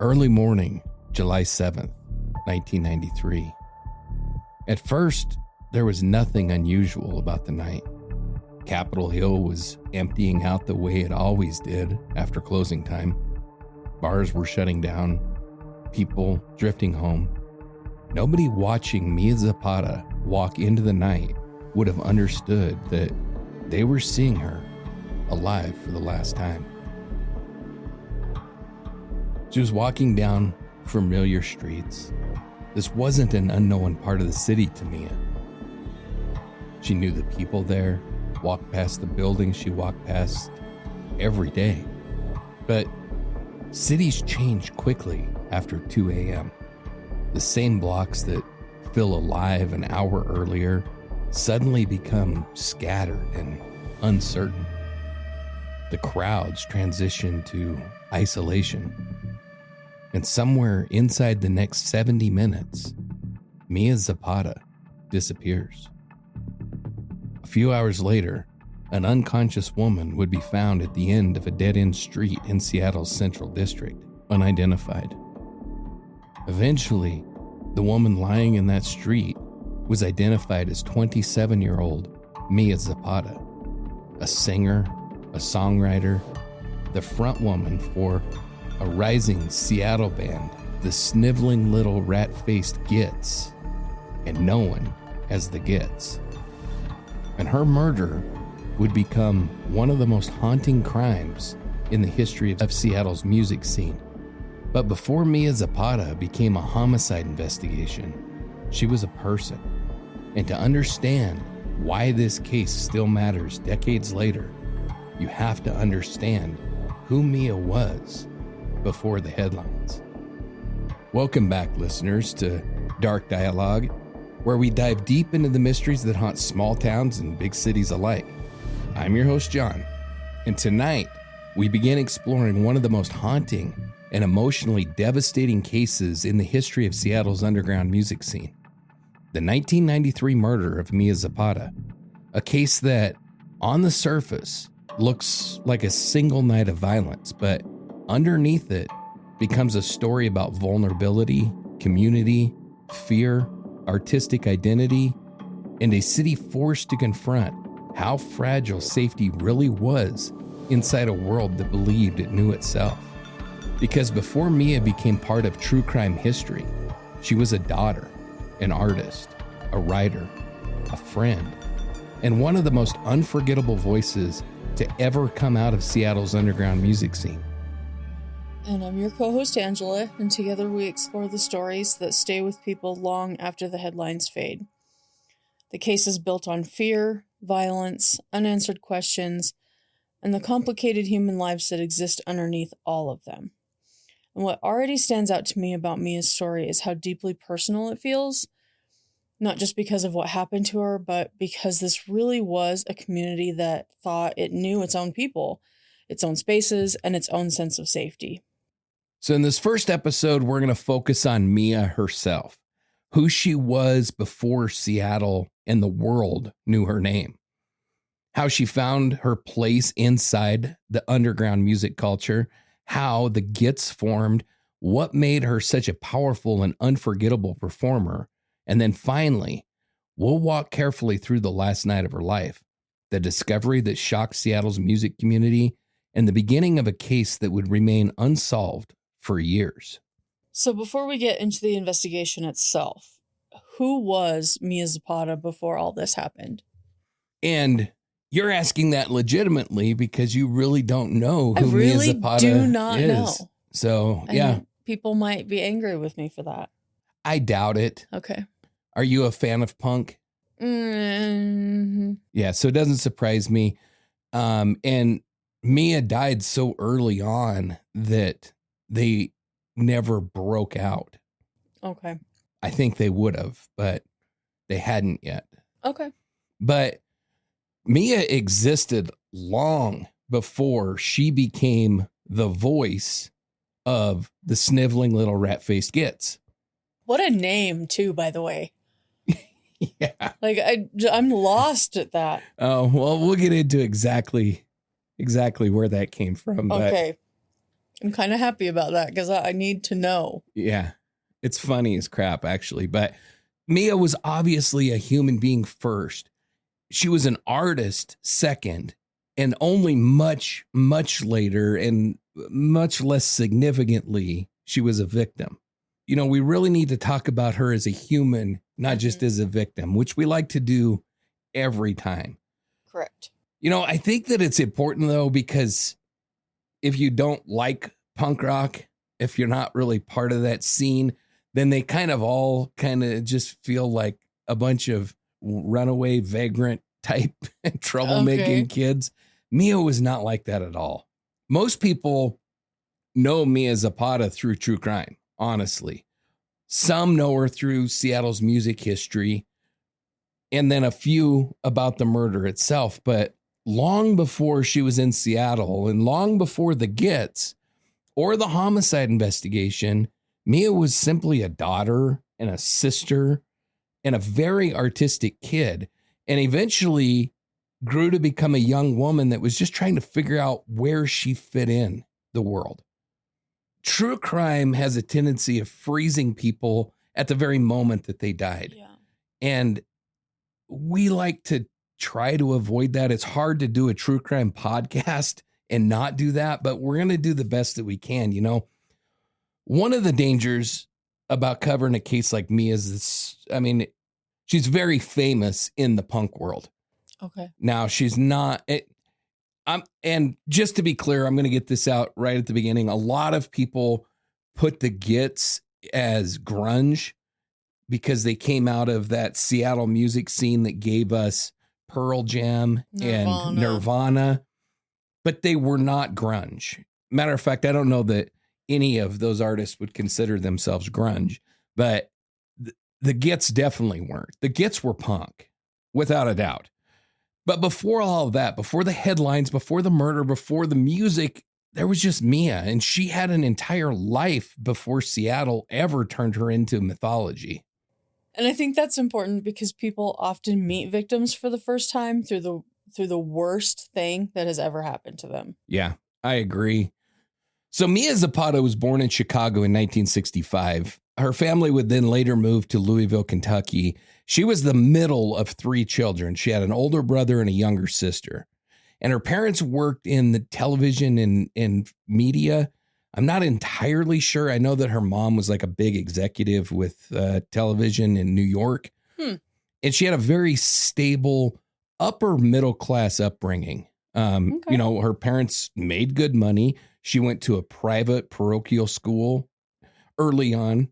Early morning, July 7th, 1993. At first, there was nothing unusual about the night. Capitol Hill was emptying out the way it always did after closing time. Bars were shutting down, people drifting home. Nobody watching Mia Zapata walk into the night would have understood that they were seeing her alive for the last time. She was walking down familiar streets. This wasn't an unknown part of the city to Mia. She knew the people there, walked past the buildings she walked past every day. But cities change quickly after 2 a.m. The same blocks that feel alive an hour earlier suddenly become scattered and uncertain. The crowds transition to isolation. And somewhere inside the next 70 minutes, Mia Zapata disappears. A few hours later, an unconscious woman would be found at the end of a dead-end street in Seattle's Central District, unidentified. Eventually, the woman lying in that street was identified as 27-year-old Mia Zapata, a singer, a songwriter, the front woman for a rising Seattle band, the sniveling little rat-faced Gits, and known as the Gits. And her murder would become one of the most haunting crimes in the history of Seattle's music scene. But before Mia Zapata became a homicide investigation, she was a person. And to understand why this case still matters decades later, you have to understand who Mia was before the headlines. Welcome back, listeners, to Dark Dialogue, where we dive deep into the mysteries that haunt small towns and big cities alike. I'm your host, John, and tonight we begin exploring one of the most haunting and emotionally devastating cases in the history of Seattle's underground music scene. The 1993 murder of Mia Zapata, a case that, on the surface, looks like a single night of violence, but underneath it becomes a story about vulnerability, community, fear, artistic identity, and a city forced to confront how fragile safety really was inside a world that believed it knew itself. Because before Mia became part of true crime history, she was a daughter, an artist, a writer, a friend, and one of the most unforgettable voices to ever come out of Seattle's underground music scene. And I'm your co-host, Angela, and together we explore the stories that stay with people long after the headlines fade. The case is built on fear, violence, unanswered questions, and the complicated human lives that exist underneath all of them. And what already stands out to me about Mia's story is how deeply personal it feels, not just because of what happened to her, but because this really was a community that thought it knew its own people, its own spaces, and its own sense of safety. So in this first episode, we're going to focus on Mia herself, who she was before Seattle and the world knew her name, how she found her place inside the underground music culture, how the Gits formed, what made her such a powerful and unforgettable performer, and then finally, we'll walk carefully through the last night of her life, the discovery that shocked Seattle's music community, and the beginning of a case that would remain unsolved for years. So before we get into the investigation itself, who was Mia Zapata before all this happened? And you're asking that legitimately because you really don't know who Mia Zapata is. I really do not know. So, and yeah. People might be angry with me for that. I doubt it. Okay. Are you a fan of punk? Mm-hmm. Yeah, so it doesn't surprise me. And Mia died so early on that they never broke out. Okay. I think they would have, but they hadn't yet. Okay. But Mia existed long before she became the voice of the sniveling little rat-faced Gits. What a name, too, by the way. Yeah. Like, I'm lost at that. Oh, well, we'll get into exactly where that came from. Okay. I'm kind of happy about that because I need to know. Yeah. It's funny as crap, actually. But Mia was obviously a human being first. She was an artist second, and only much, much later and much less significantly, she was a victim. You know, we really need to talk about her as a human, not just as a victim, which we like to do every time. Correct. You know, I think that it's important, though, because if you don't like punk rock, if you're not really part of that scene, then they kind of just feel like a bunch of runaway vagrant type troublemaking kids. Mia was not like that at all. Most people know Mia Zapata through true crime, honestly. Some know her through Seattle's music history, and then a few about the murder itself. But long before she was in Seattle and long before the Gits or the homicide investigation, Mia was simply a daughter and a sister and a very artistic kid, and eventually grew to become a young woman that was just trying to figure out where she fit in the world. True crime has a tendency of freezing people at the very moment that they died. Yeah. And we like to try to avoid that. It's hard to do a true crime podcast and not do that, but we're going to do the best that we can. You know, one of the dangers about covering a case like Mia's is, she's very famous in the punk world. Okay. Now, she's not. And just to be clear, I'm going to get this out right at the beginning. A lot of people put the Gits as grunge because they came out of that Seattle music scene that gave us Pearl Jam and Nirvana, but they were not grunge. Matter of fact, I don't know that any of those artists would consider themselves grunge, but the Gits definitely weren't. The Gits were punk, without a doubt. But before all of that, before the headlines, before the murder, before the music, there was just Mia, and she had an entire life before Seattle ever turned her into mythology. And I think that's important because people often meet victims for the first time through the worst thing that has ever happened to them. Yeah, I agree. So Mia Zapata was born in Chicago in 1965. Her family would then later move to Louisville, Kentucky. She was the middle of three children. She had an older brother and a younger sister. And her parents worked in the television and media. I'm not entirely sure. I know that her mom was like a big executive with television in New York. And she had a very stable upper middle class upbringing. You know, her parents made good money. She went to a private parochial school early on.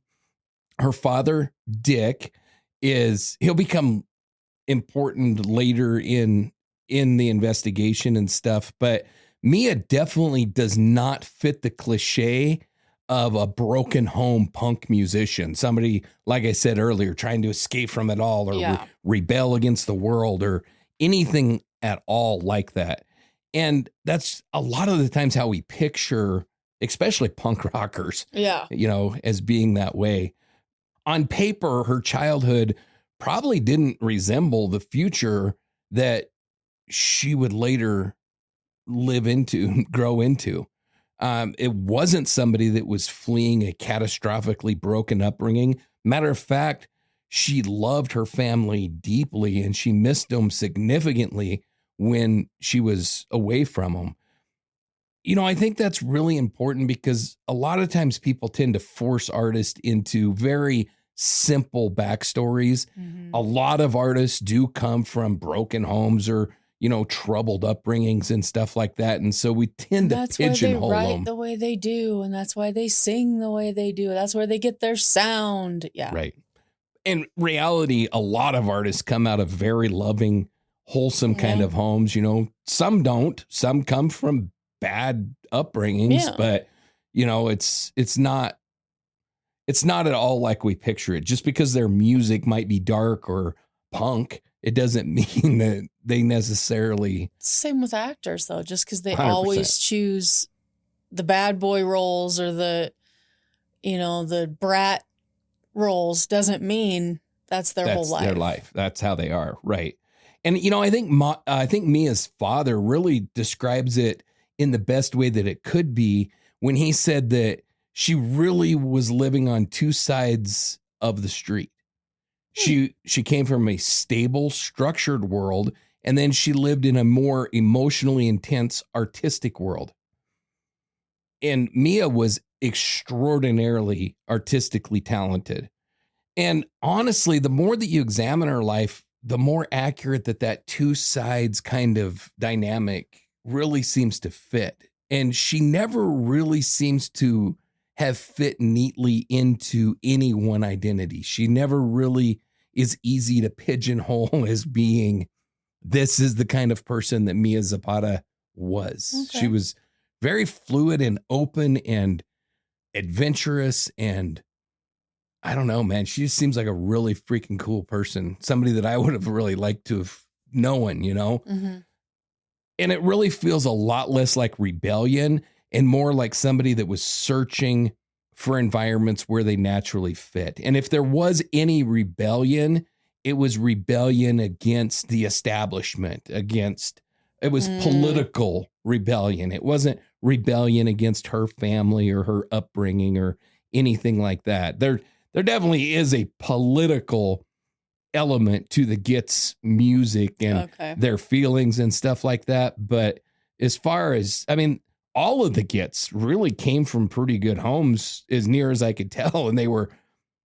Her father, Dick, he'll become important later in the investigation and stuff, but Mia definitely does not fit the cliche of a broken home punk musician. Somebody, like I said earlier, trying to escape from it all or rebel against the world or anything at all like that. And that's a lot of the times how we picture, especially punk rockers, you know, as being that way. On paper, her childhood probably didn't resemble the future that she would later grow into. It wasn't somebody that was fleeing a catastrophically broken upbringing. Matter of fact, she loved her family deeply and she missed them significantly when she was away from them. You know, I think that's really important because a lot of times people tend to force artists into very simple backstories. A lot of artists do come from broken homes or, you know, troubled upbringings and stuff like that. And so we tend to pigeonhole them. That's why they write the way they do. And that's why they sing the way they do. That's where they get their sound. Yeah. Right. In reality, a lot of artists come out of very loving, wholesome kind of homes. You know, some don't. Some come from bad upbringings, but, you know, it's not at all like we picture it. Just because their music might be dark or punk, it doesn't mean that they necessarily. Same with actors, though. Just because they 100%. always choose the bad boy roles or the brat roles doesn't mean that's their whole life. Their life. That's how they are, right? And you know, I think Mia's father really describes it in the best way that it could be when he said that she really was living on two sides of the street. She came from a stable, structured world, and then she lived in a more emotionally intense, artistic world. And Mia was extraordinarily artistically talented. And honestly, the more that you examine her life, the more accurate that two sides kind of dynamic really seems to fit. And she never really seems to have fit neatly into any one identity. She never really is easy to pigeonhole as being, this is the kind of person that Mia Zapata was. Okay. She was very fluid and open and adventurous, and I don't know, man. She just seems like a really freaking cool person. Somebody that I would have really liked to have known, you know? Mm-hmm. And it really feels a lot less like rebellion and more like somebody that was searching for environments where they naturally fit. And if there was any rebellion, it was rebellion against the establishment, it was political rebellion. It wasn't rebellion against her family or her upbringing or anything like that. There definitely is a political element to the Gits music and their feelings and stuff like that. But as far as, I mean, all of the Gits really came from pretty good homes as near as I could tell. And they were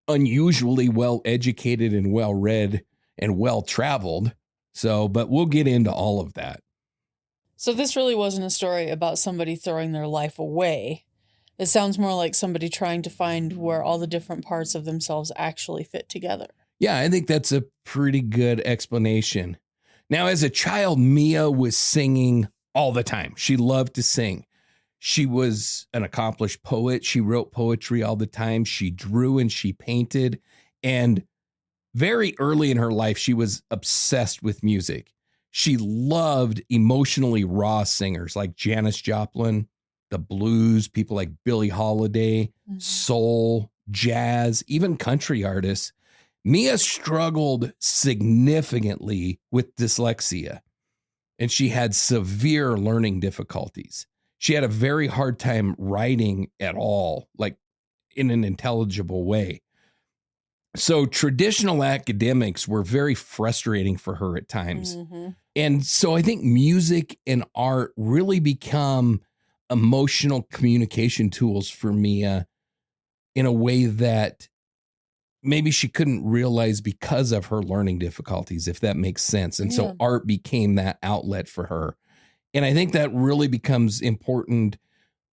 unusually well educated and well read and well traveled. So, but we'll get into all of that. So this really wasn't a story about somebody throwing their life away. It sounds more like somebody trying to find where all the different parts of themselves actually fit together. Yeah, I think that's a pretty good explanation. Now, as a child, Mia was singing all the time. She loved to sing. She was an accomplished poet. She wrote poetry all the time. She drew and she painted. And very early in her life, she was obsessed with music. She loved emotionally raw singers like Janis Joplin, the blues, people like Billie Holiday, soul, jazz, even country artists. Mia struggled significantly with dyslexia, and she had severe learning difficulties. She had a very hard time writing at all, like in an intelligible way. So traditional academics were very frustrating for her at times. And so I think music and art really become emotional communication tools for Mia in a way that maybe she couldn't realize because of her learning difficulties, if that makes sense. And so art became that outlet for her. And I think that really becomes important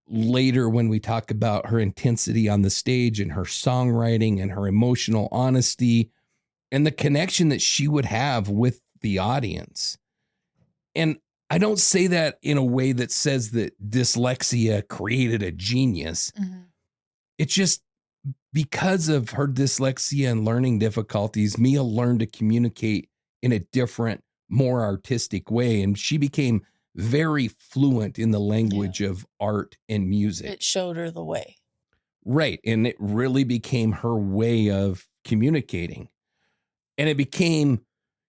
later when we talk about her intensity on the stage and her songwriting and her emotional honesty and the connection that she would have with the audience. And I don't say that in a way that says that dyslexia created a genius. It's just because of her dyslexia and learning difficulties, Mia learned to communicate in a different, more artistic way. And she became very fluent in the language of art and music. It showed her the way. Right. And it really became her way of communicating. And it became,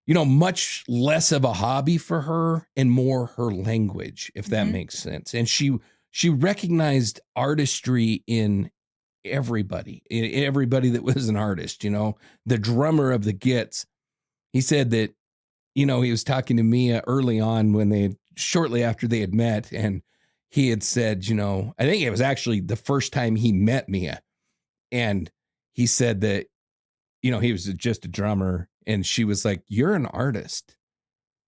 you know, much less of a hobby for her and more her language, if that makes sense. And she recognized artistry in everybody that was an artist. You know, the drummer of the Gits, he said that, you know, he was talking to Mia early on shortly after they had met, and he had said, you know, I think it was actually the first time he met Mia, and he said that, you know, he was just a drummer, and she was like, "You're an artist,"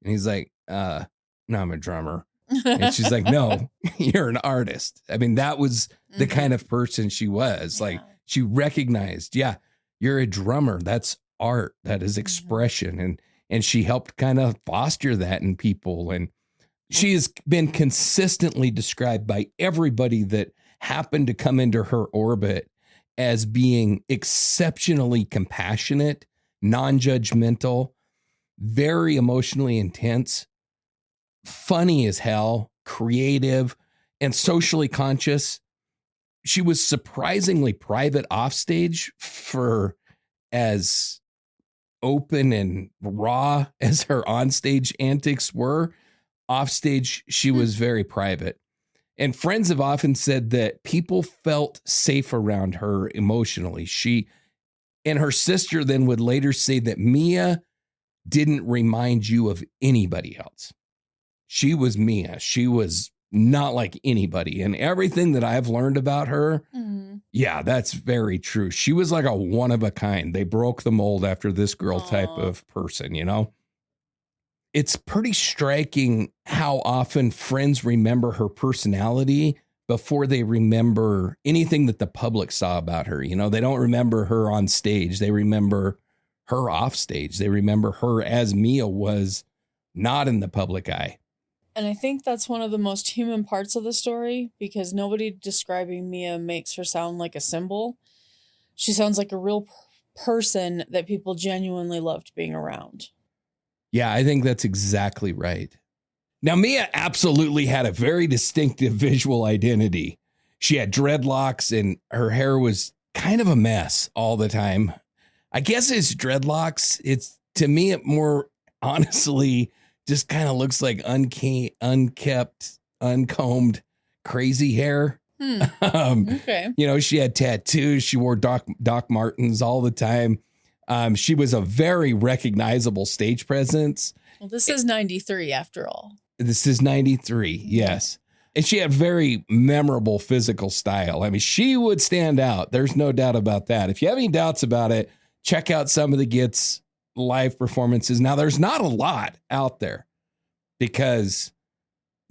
and he's like, "No, I'm a drummer." And she's like, "No, you're an artist." I mean, that was the kind of person she was. Like, she recognized, you're a drummer. That's art. That is expression. And she helped kind of foster that in people. And she has been consistently described by everybody that happened to come into her orbit as being exceptionally compassionate, non-judgmental, very emotionally intense, funny as hell, creative, and socially conscious. She was surprisingly private offstage for as open and raw as her onstage antics were. Offstage, she was very private. And friends have often said that people felt safe around her emotionally. She and her sister then would later say that Mia didn't remind you of anybody else. She was Mia. She was not like anybody. And everything that I've learned about her, yeah, that's very true. She was like a one of a kind. They broke the mold after this girl type of person, you know? It's pretty striking how often friends remember her personality before they remember anything that the public saw about her. You know, they don't remember her on stage. They remember her off stage. They remember her as Mia was not in the public eye. And I think that's one of the most human parts of the story, because nobody describing Mia makes her sound like a symbol. She sounds like a real person that people genuinely loved being around. Yeah, I think that's exactly right. Now, Mia absolutely had a very distinctive visual identity. She had dreadlocks and her hair was kind of a mess all the time. I guess it's dreadlocks. It's, to me, it more honestly just kind of looks like unkept, uncombed, crazy hair. Okay. You know, she had tattoos. She wore Doc Martens all the time. She was a very recognizable stage presence. Well, this is 93 after all. This is 93, yes. And she had very memorable physical style. I mean, she would stand out. There's no doubt about that. If you have any doubts about it, check out some of the Gits live performances. Now, there's not a lot out there because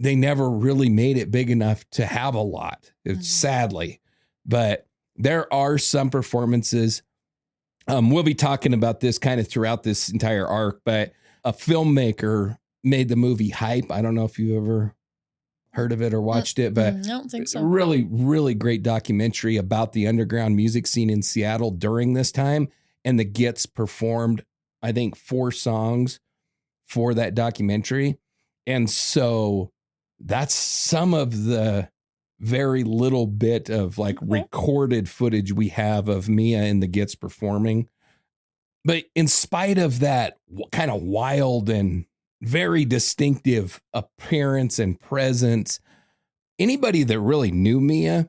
they never really made it big enough to have a lot, sadly. But there are some performances. We'll be talking about this kind of throughout this entire arc, but a filmmaker made the movie Hype. I don't know if you ever heard of it or watched it, but I don't think so. Really, really great documentary about the underground music scene in Seattle during this time. And the Gits performed, I think, 4 songs for that documentary. And so that's some of the very little bit of like recorded footage we have of Mia and the Gits performing. But in spite of that kind of wild and very distinctive appearance and presence, anybody that really knew Mia,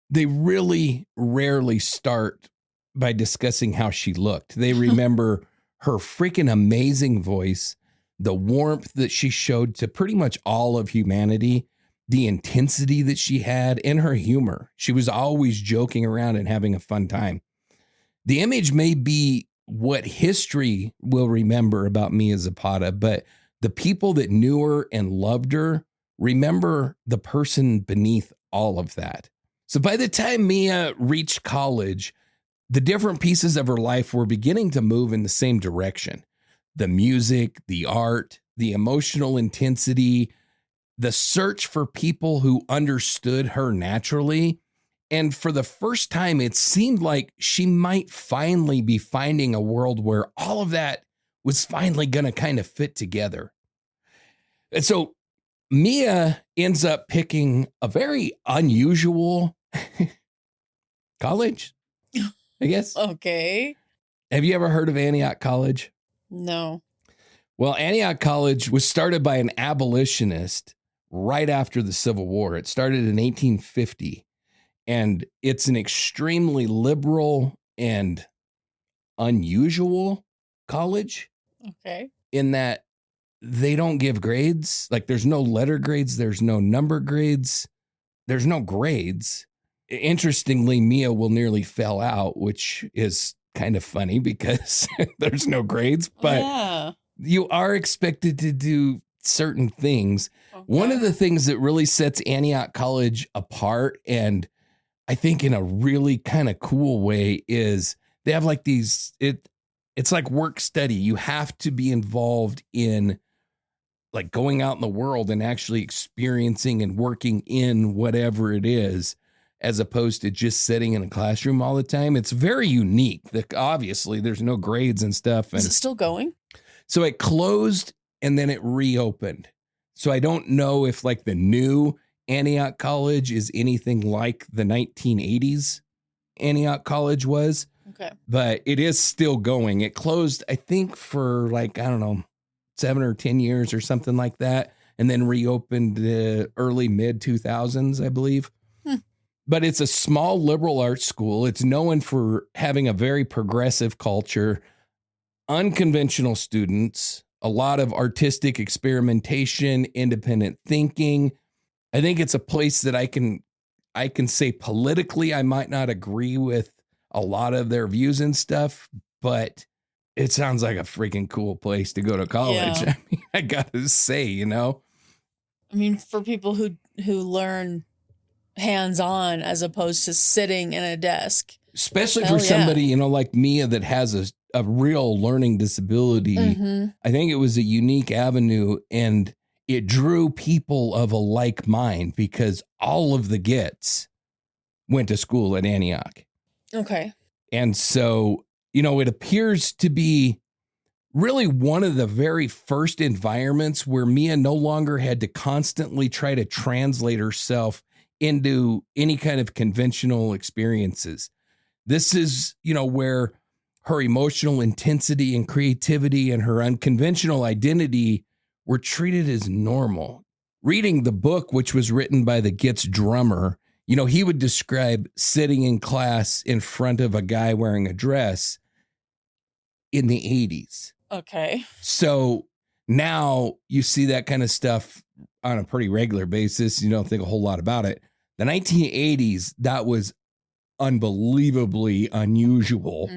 they really rarely start by discussing how she looked. They remember her freaking amazing voice, the warmth that she showed to pretty much all of humanity, the intensity that she had, and her humor. She was always joking around and having a fun time. The image may be what history will remember about Mia Zapata, but the people that knew her and loved her remember the person beneath all of that. So by the time Mia reached college, the different pieces of her life were beginning to move in the same direction. The music, the art, the emotional intensity, the search for people who understood her naturally. And for the first time, it seemed like she might finally be finding a world where all of that was finally going to kind of fit together. And so Mia ends up picking a very unusual college, I guess. Okay. Have you ever heard of Antioch College? No. Well, Antioch College was started by an abolitionist right after the Civil War. It started in 1850, and it's an extremely liberal and unusual college. Okay. In that they don't give grades. Like there's no letter grades. There's no number grades. There's no grades. Interestingly, Mia will nearly fell out, which is kind of funny because there's no grades, but you are expected to do certain things. Okay. One of the things that really sets Antioch College apart, and I think in a really kind of cool way, is they have like these, it's like work study. You have to be involved in like going out in the world and actually experiencing and working in whatever it is, as opposed to just sitting in a classroom all the time. It's very unique. Obviously, there's no grades and stuff. And is it still going? So it closed and then it reopened. So I don't know if like the new Antioch College is anything like the 1980s Antioch College was. Okay. But it is still going. It closed, I think, for like, I don't know, 7 or 10 years or something like that. and then reopened early mid 2000s, I believe. But it's a small liberal arts school. It's known for having a very progressive culture, unconventional students, a lot of artistic experimentation, independent thinking. I think it's a place that I can say politically I might not agree with a lot of their views and stuff, but it sounds like a freaking cool place to go to college. Yeah. I mean, I gotta say, you know. I mean, for people who learn hands-on as opposed to sitting in a desk. Especially Hell for somebody, you know, like Mia that has a real learning disability. I think it was a unique avenue, and it drew people of a like mind because all of the Gits went to school at Antioch. Okay. And so, you know, it appears to be really one of the very first environments where Mia no longer had to constantly try to translate herself into any kind of conventional experiences. This is, you know, where her emotional intensity and creativity and her unconventional identity were treated as normal. Reading the book, which was written by the Gits drummer, you know, he would describe sitting in class in front of a guy wearing a dress in the 80s. Okay. So now you see that kind of stuff on a pretty regular basis. You don't think a whole lot about it. The 1980s, that was unbelievably unusual.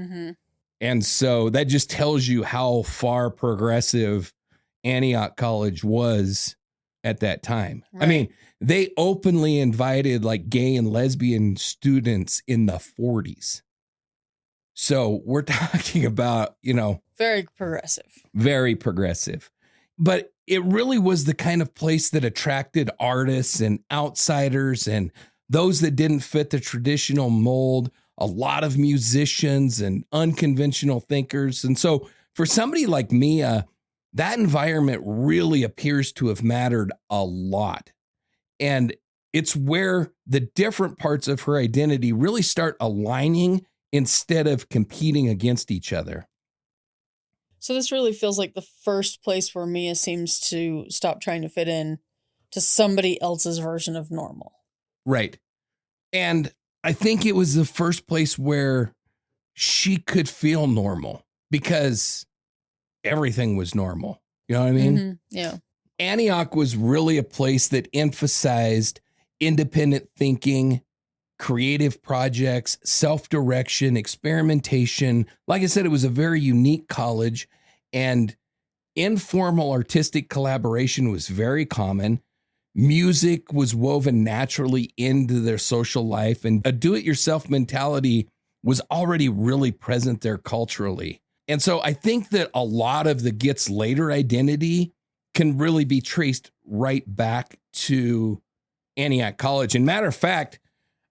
And so that just tells you how far progressive Antioch College was at that time. Right. I mean, they openly invited like gay and lesbian students in the 40s. So we're talking about, you know, very progressive. Very progressive. But it really was the kind of place that attracted artists and outsiders and those that didn't fit the traditional mold, a lot of musicians and unconventional thinkers. And so for somebody like Mia, that environment really appears to have mattered a lot. And it's where the different parts of her identity really start aligning instead of competing against each other. So this really feels like the first place where Mia seems to stop trying to fit in to somebody else's version of normal. Right. And I think it was the first place where she could feel normal because everything was normal. You know what I mean? Yeah. Antioch was really a place that emphasized independent thinking, creative projects, self-direction, experimentation. Like I said, it was a very unique college, and informal artistic collaboration was very common. Music was woven naturally into their social life, and a do-it-yourself mentality was already really present there culturally. And so I think that a lot of the Gits' later identity can really be traced right back to Antioch College. And matter of fact,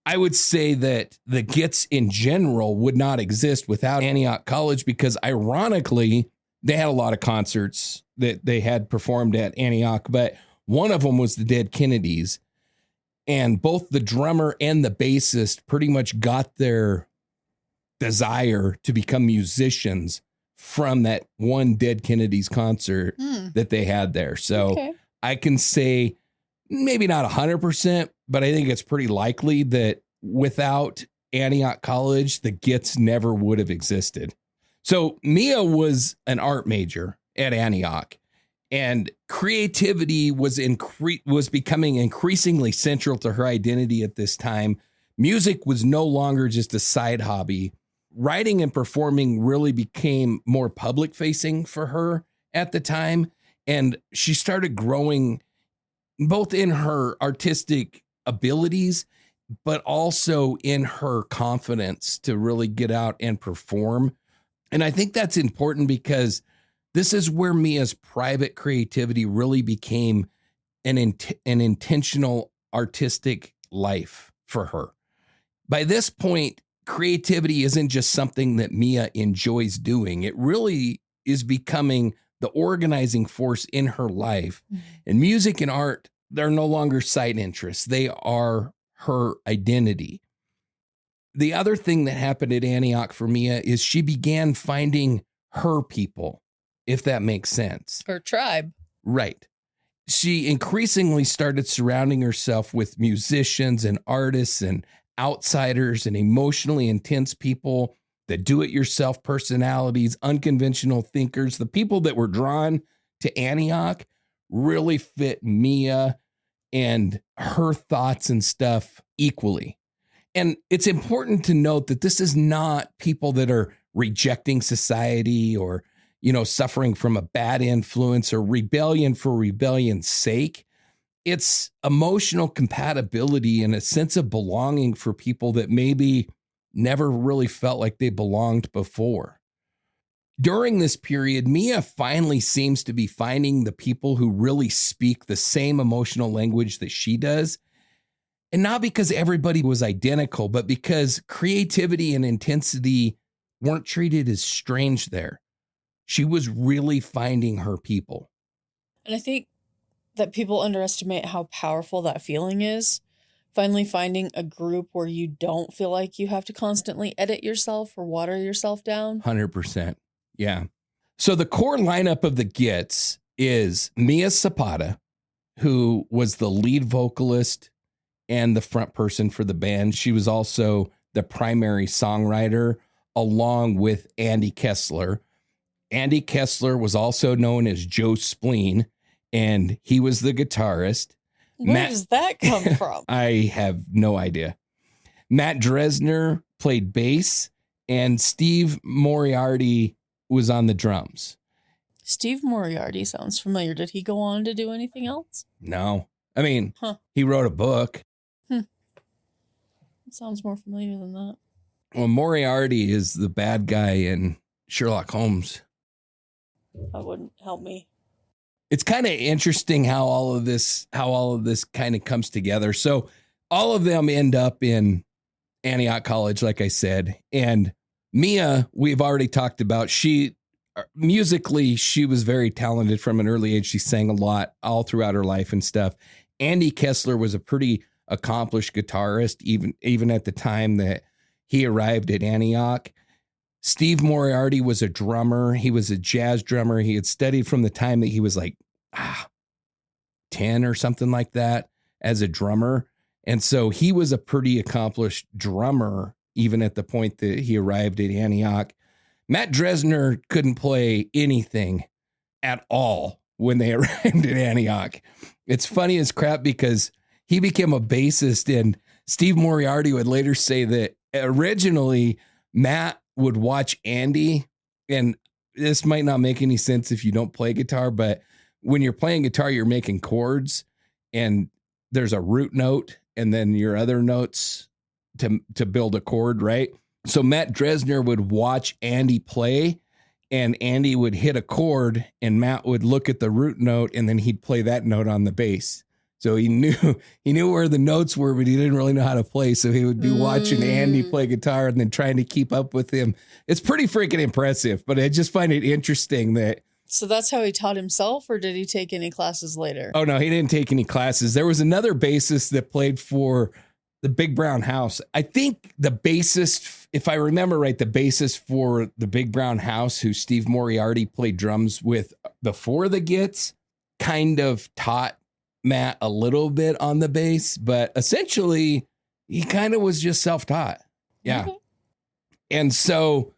I would say that the Gits in general would not exist without Antioch College because ironically, they had a lot of concerts that they had performed at Antioch, but one of them was the Dead Kennedys. And both the drummer and the bassist pretty much got their desire to become musicians from that one Dead Kennedys concert that they had there. So I can say maybe not 100%, but I think it's pretty likely that without Antioch College, the Gits never would have existed. So Mia was an art major at Antioch, and creativity was becoming increasingly central to her identity at this time. Music was no longer just a side hobby. Writing and performing really became more public facing for her at the time. And she started growing both in her artistic abilities, but also in her confidence to really get out and perform. And I think that's important because this is where Mia's private creativity really became an intentional artistic life for her. By this point, creativity isn't just something that Mia enjoys doing. It really is becoming the organizing force in her life. And music and art, they're no longer side interests. They are her identity. The other thing that happened at Antioch for Mia is she began finding her people, if that makes sense. Her tribe. Right. she increasingly started surrounding herself with musicians and artists and outsiders and emotionally intense people, the do-it-yourself personalities, unconventional thinkers. The people that were drawn to Antioch really fit Mia and her thoughts and stuff equally. And it's important to note that this is not people that are rejecting society or, suffering from a bad influence or rebellion for rebellion's sake. It's emotional compatibility and a sense of belonging for people that maybe never really felt like they belonged before. During this period, Mia finally seems to be finding the people who really speak the same emotional language that she does. And not because everybody was identical, but because creativity and intensity weren't treated as strange there. She was really finding her people. And I think that people underestimate how powerful that feeling is. Finally finding a group where you don't feel like you have to constantly edit yourself or water yourself down. 100%. Yeah. So the core lineup of the Gits is Mia Zapata, who was the lead vocalist and the front person for the band. She was also the primary songwriter, along with Andy Kessler. Andy Kessler was also known as Joe Spleen, and he was the guitarist. Where does that come from? I have no idea. Matt Dresner played bass, and Steve Moriarty was on the drums. Steve Moriarty sounds familiar. Did he go on to do anything else? No. I mean, He wrote a book. It sounds more familiar than that. Well, Moriarty is the bad guy in Sherlock Holmes. That wouldn't help me. It's kind of interesting how all of this kind of comes together. So all of them end up in Antioch College, like I said. And Mia, we've already talked about. Musically, she was very talented from an early age. She sang a lot all throughout her life and stuff. Andy Kessler was a pretty accomplished guitarist, even at the time that he arrived at Antioch. Steve Moriarty was a drummer. He was a jazz drummer. He had studied from the time that he was like 10 or something like that as a drummer. And so he was a pretty accomplished drummer, even at the point that he arrived at Antioch. Matt Dresner couldn't play anything at all when they arrived at Antioch. It's funny as crap because he became a bassist, and Steve Moriarty would later say that originally Matt would watch Andy, and this might not make any sense if you don't play guitar, but when you're playing guitar, you're making chords, and there's a root note and then your other notes to build a chord, right? So Matt Dresner would watch Andy play, and Andy would hit a chord, and Matt would look at the root note, and then he'd play that note on the bass. So he knew where the notes were, but he didn't really know how to play. So he would be watching Andy play guitar and then trying to keep up with him. It's pretty freaking impressive, but I just find it interesting that. So that's how he taught himself, or did he take any classes later? Oh, no, he didn't take any classes. There was another bassist that played for the Big Brown House. I think the bassist, if I remember right, the bassist for the Big Brown House, who Steve Moriarty played drums with before the Gits, kind of taught Matt a little bit on the bass, but essentially he kind of was just self-taught. Yeah. Okay. And so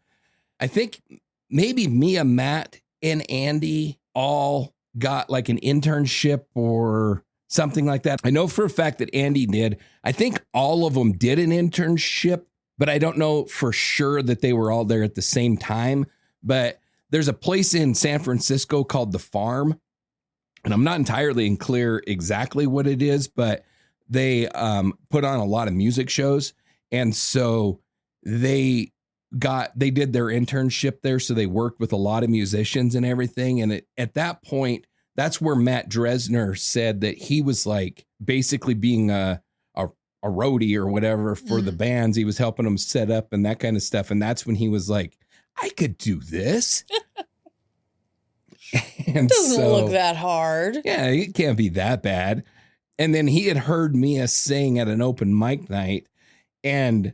I think maybe Mia, Matt, and Andy all got like an internship or something like that. I know for a fact that Andy did. I think all of them did an internship, but I don't know for sure that they were all there at the same time. But there's a place in San Francisco called The Farm, and I'm not entirely clear exactly what it is, but they put on a lot of music shows. And so they did their internship there. So they worked with a lot of musicians and everything. And at that point, that's where Matt Dresner said that he was like basically being a roadie or whatever for the bands. He was helping them set up and that kind of stuff. And that's when he was like, I could do this. It doesn't look that hard. Yeah, it can't be that bad. And then he had heard Mia sing at an open mic night and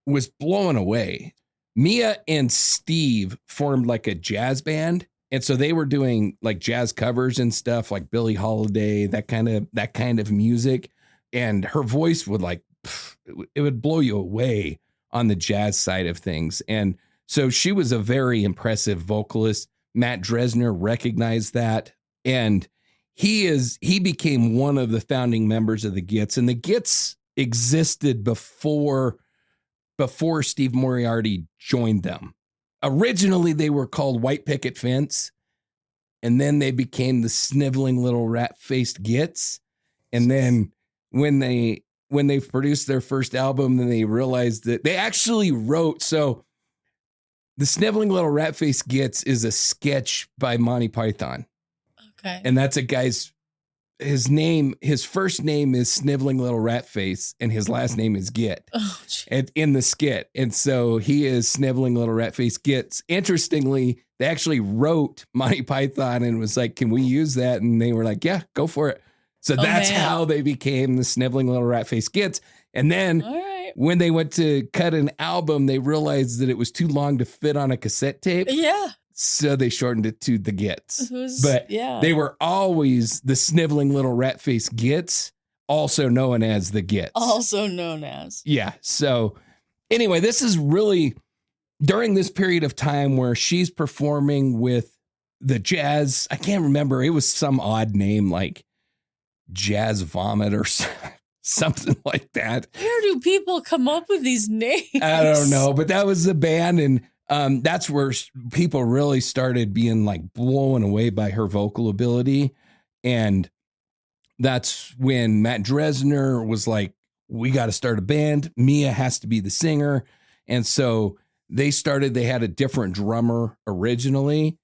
was blown away. Mia and Steve formed like a jazz band, And so they were doing like jazz covers and stuff like Billie Holiday, that kind of music. And her voice would it would blow you away on the jazz side of things. And so she was a very impressive vocalist. Matt Dresner recognized that. And he became one of the founding members of the Gits. And the Gits existed before Steve Moriarty joined them. Originally, they were called White Picket Fence, and then they became the Sniveling Little Rat-Faced Gits. And then when they produced their first album, then they realized that they actually wrote. So the Sniveling Little Rat-Faced Gits is a sketch by Monty Python. Okay. And that's a guy's, his first name is Sniveling Little Rat-Face, and his last name is Git. Oh, in the skit. And so he is Sniveling Little Rat-Face Gits. Interestingly, they actually wrote Monty Python and was like, can we use that? And they were like, yeah, go for it. So that's how they became the Sniveling Little Rat-Face Gits. And then when they went to cut an album, they realized that it was too long to fit on a cassette tape. Yeah. So they shortened it to the Gits. But yeah, they were always the Sniveling Little Rat-Face Gits, also known as the Gits. Also known as. Yeah. So anyway, this is really during this period of time where she's performing with the jazz. I can't remember. It was some odd name like Jazz Vomit or something like that. Where do people come up with these names? I don't know, but that was the band. And that's where people really started being like blown away by her vocal ability. And that's when Matt Dresner was like, we got to start a band. Mia has to be the singer. And so they had a different drummer originally.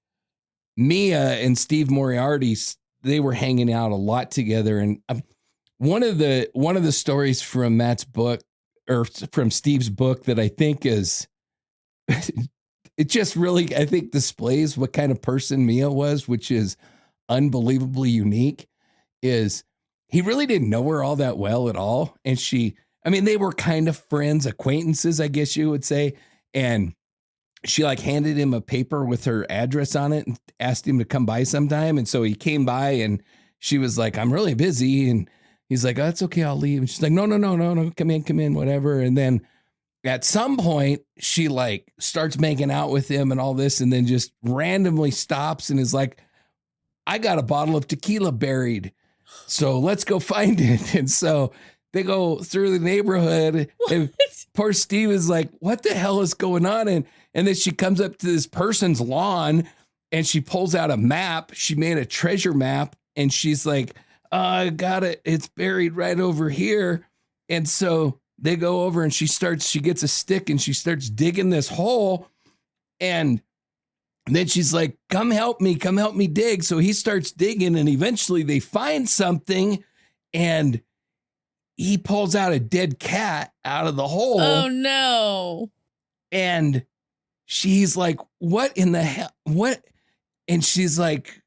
Mia and Steve Moriarty, they were hanging out a lot together. And one of the stories from Matt's book or from Steve's book that I think is, it just really, I think, displays what kind of person Mia was, which is unbelievably unique, is he really didn't know her all that well at all. And they were kind of friends, acquaintances, I guess you would say. And she like handed him a paper with her address on it and asked him to come by sometime. And so he came by and she was like, I'm really busy. And he's like, oh, that's okay, I'll leave. And she's like, no, come in, whatever. And then at some point she like starts making out with him and all this, and then just randomly stops and is like, I got a bottle of tequila buried, so let's go find it. And so they go through the neighborhood and poor Steve is like, what the hell is going on? And then she comes up to this person's lawn and she pulls out a map. She made a treasure map and she's like, I got it. It's buried right over here. And so they go over and she gets a stick and she starts digging this hole. And then she's like, come help me dig. So he starts digging and eventually they find something and he pulls out a dead cat out of the hole. Oh no. And she's like, what in the hell? What? And she's like,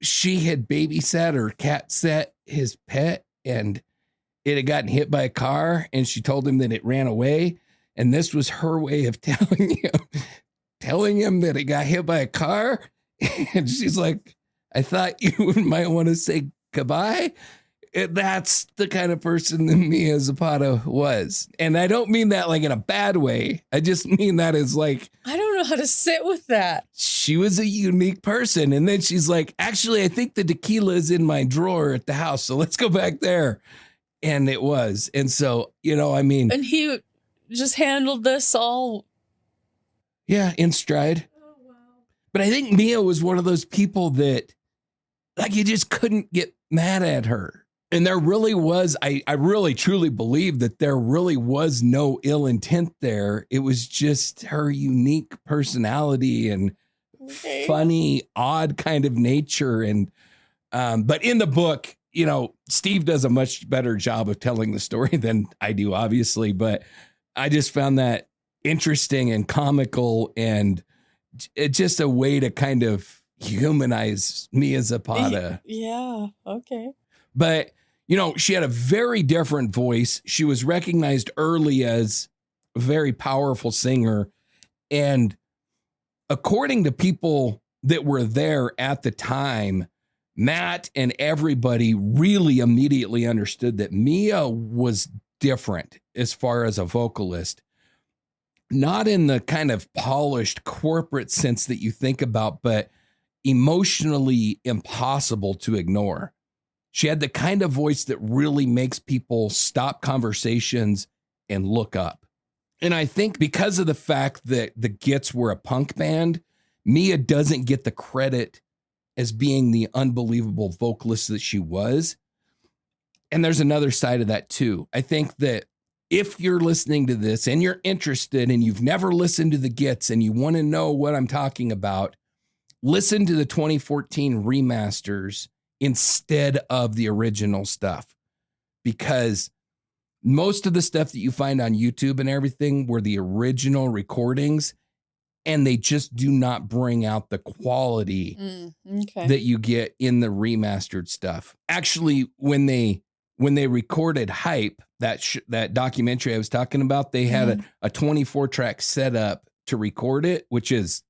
she had babysat or cat sat his pet and it had gotten hit by a car, and she told him that it ran away. And this was her way of telling him that it got hit by a car. And she's like, I thought you might want to say goodbye. And that's the kind of person that Mia Zapata was. And I don't mean that like in a bad way. I just mean that as like, I don't know how to sit with that. She was a unique person. And then she's like, actually, I think the tequila is in my drawer at the house. So let's go back there. And it was. And so, and he just handled this all. Yeah, in stride. Oh, wow. But I think Mia was one of those people that like you just couldn't get mad at her. And there really was, I really truly believe that there really was no ill intent there. It was just her unique personality and funny, odd kind of nature. And but in the book, Steve does a much better job of telling the story than I do, obviously. But I just found that interesting and comical and it's just a way to kind of humanize Mia Zapata. Yeah. Okay. But, she had a very different voice. She was recognized early as a very powerful singer. And according to people that were there at the time, Matt and everybody really immediately understood that Mia was different as far as a vocalist. Not in the kind of polished corporate sense that you think about, but emotionally impossible to ignore. She had the kind of voice that really makes people stop conversations and look up. And I think because of the fact that the Gits were a punk band, Mia doesn't get the credit as being the unbelievable vocalist that she was. And there's another side of that too. I think that if you're listening to this and you're interested and you've never listened to the Gits and you want to know what I'm talking about, listen to the 2014 remasters instead of the original stuff, because most of the stuff that you find on YouTube and everything were the original recordings, and they just do not bring out the quality that you get in the remastered stuff. Actually, when they recorded Hype, that documentary I was talking about, they had a 24-track setup to record it, which is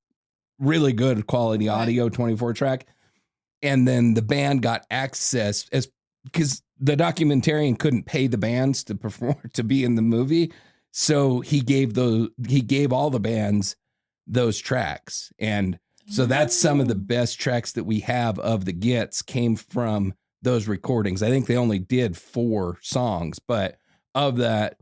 really good quality audio, 24-track. And then the band got access because the documentarian couldn't pay the bands to perform, to be in the movie. So he gave all the bands those tracks. And so that's some of the best tracks that we have of the Gits came from those recordings. I think they only did 4 songs, but of that,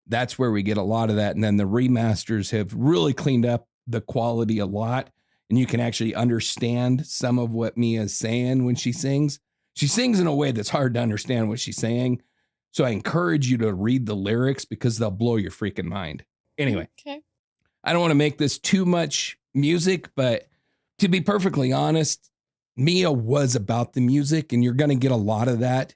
that's where we get a lot of that. And then the remasters have really cleaned up the quality a lot. And you can actually understand some of what Mia is saying when she sings. She sings in a way that's hard to understand what she's saying. So I encourage you to read the lyrics because they'll blow your freaking mind. Anyway, I don't want to make this too much music, but to be perfectly honest, Mia was about the music, and you're going to get a lot of that.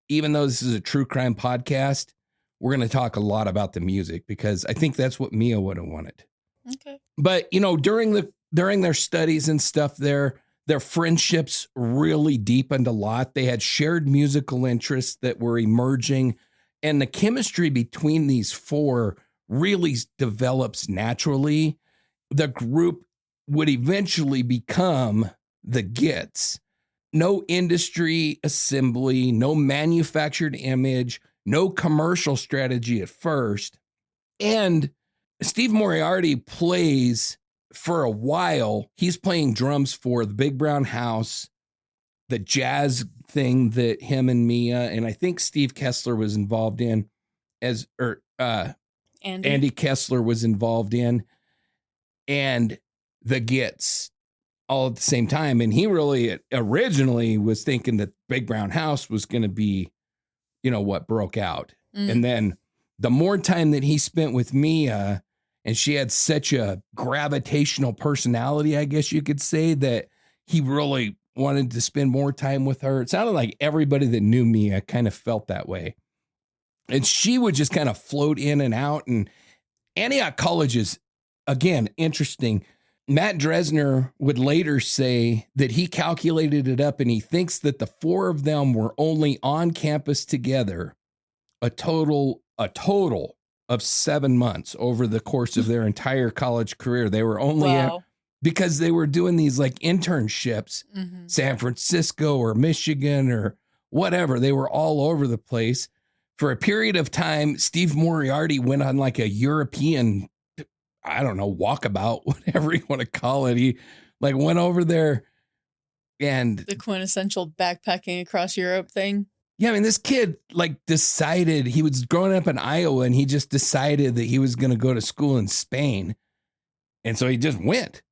Even though this is a true crime podcast, we're going to talk a lot about the music because I think that's what Mia would have wanted. Okay. But, during their studies and stuff, their friendships really deepened a lot. They had shared musical interests that were emerging, and the chemistry between these 4 really develops naturally. The group would eventually become the Gits. No industry assembly, no manufactured image, no commercial strategy at first. And Steve Moriarty plays, for a while, he's playing drums for the Big Brown House, the jazz thing that him and Mia, and I think Steve Kessler was involved in, Andy Kessler was involved in, and the Gits all at the same time. And he really originally was thinking that Big Brown House was going to be, what broke out. And then the more time that he spent with Mia, and she had such a gravitational personality, I guess you could say, that he really wanted to spend more time with her. It sounded like everybody that knew Mia kind of felt that way. And she would just kind of float in and out. And Antioch College is, again, interesting. Matt Dresner would later say that he calculated it up, and he thinks that the 4 of them were only on campus together a total of 7 months over the course of their entire college career. They were only because they were doing these like internships, San Francisco or Michigan or whatever. They were all over the place. For a period of time, Steve Moriarty went on like a European, I don't know, walkabout, whatever you want to call it. He like went over there, and the quintessential backpacking across Europe thing. Yeah, I mean, this kid like decided, he was growing up in Iowa, and he just decided that he was going to go to school in Spain. And so he just went.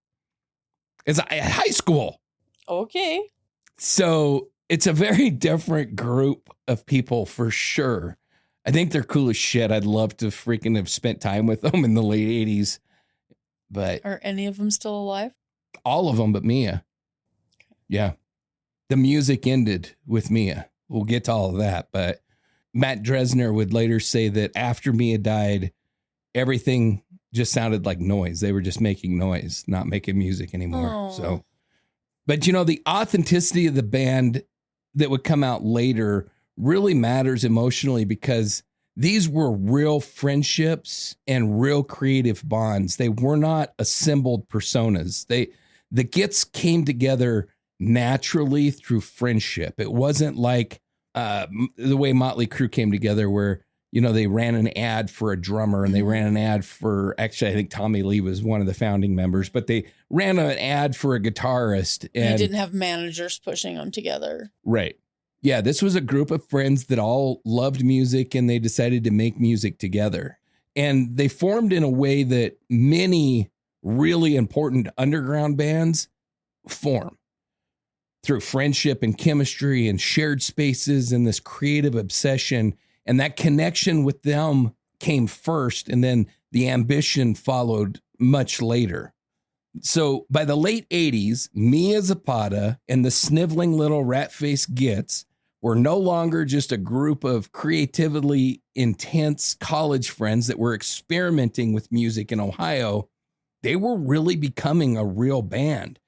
It's at high school. Okay. So it's a very different group of people for sure. I think they're cool as shit. I'd love to freaking have spent time with them in the late 80s. But are any of them still alive? All of them but Mia. Yeah. The music ended with Mia. We'll get to all of that. But Matt Dresner would later say that after Mia died, everything just sounded like noise. They were just making noise, not making music anymore. Aww. So, but the authenticity of the band that would come out later really matters emotionally, because these were real friendships and real creative bonds. They were not assembled personas. the Gits came together naturally through friendship. It wasn't like the way Motley Crue came together where, they ran an ad for a drummer and they ran an ad for, actually, I think Tommy Lee was one of the founding members, but they ran an ad for a guitarist. And they didn't have managers pushing them together. Right. Yeah, this was a group of friends that all loved music and they decided to make music together. And they formed in a way that many really important underground bands form, through friendship and chemistry and shared spaces and this creative obsession. And that connection with them came first, and then the ambition followed much later. So by the late 80s, Mia Zapata and the sniveling little rat-faced Gits were no longer just a group of creatively intense college friends that were experimenting with music in Ohio. They were really becoming a real band.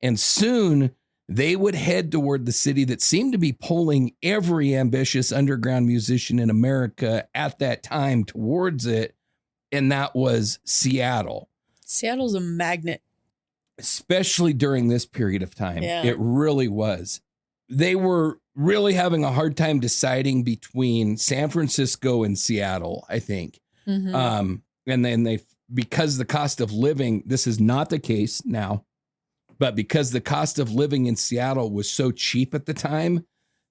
And soon they would head toward the city that seemed to be pulling every ambitious underground musician in America at that time towards it. And that was Seattle. Seattle's a magnet. Especially during this period of time. Yeah. It really was. They were really having a hard time deciding between San Francisco and Seattle, I think. And then because the cost of living, this is not the case now, but because the cost of living in Seattle was so cheap at the time,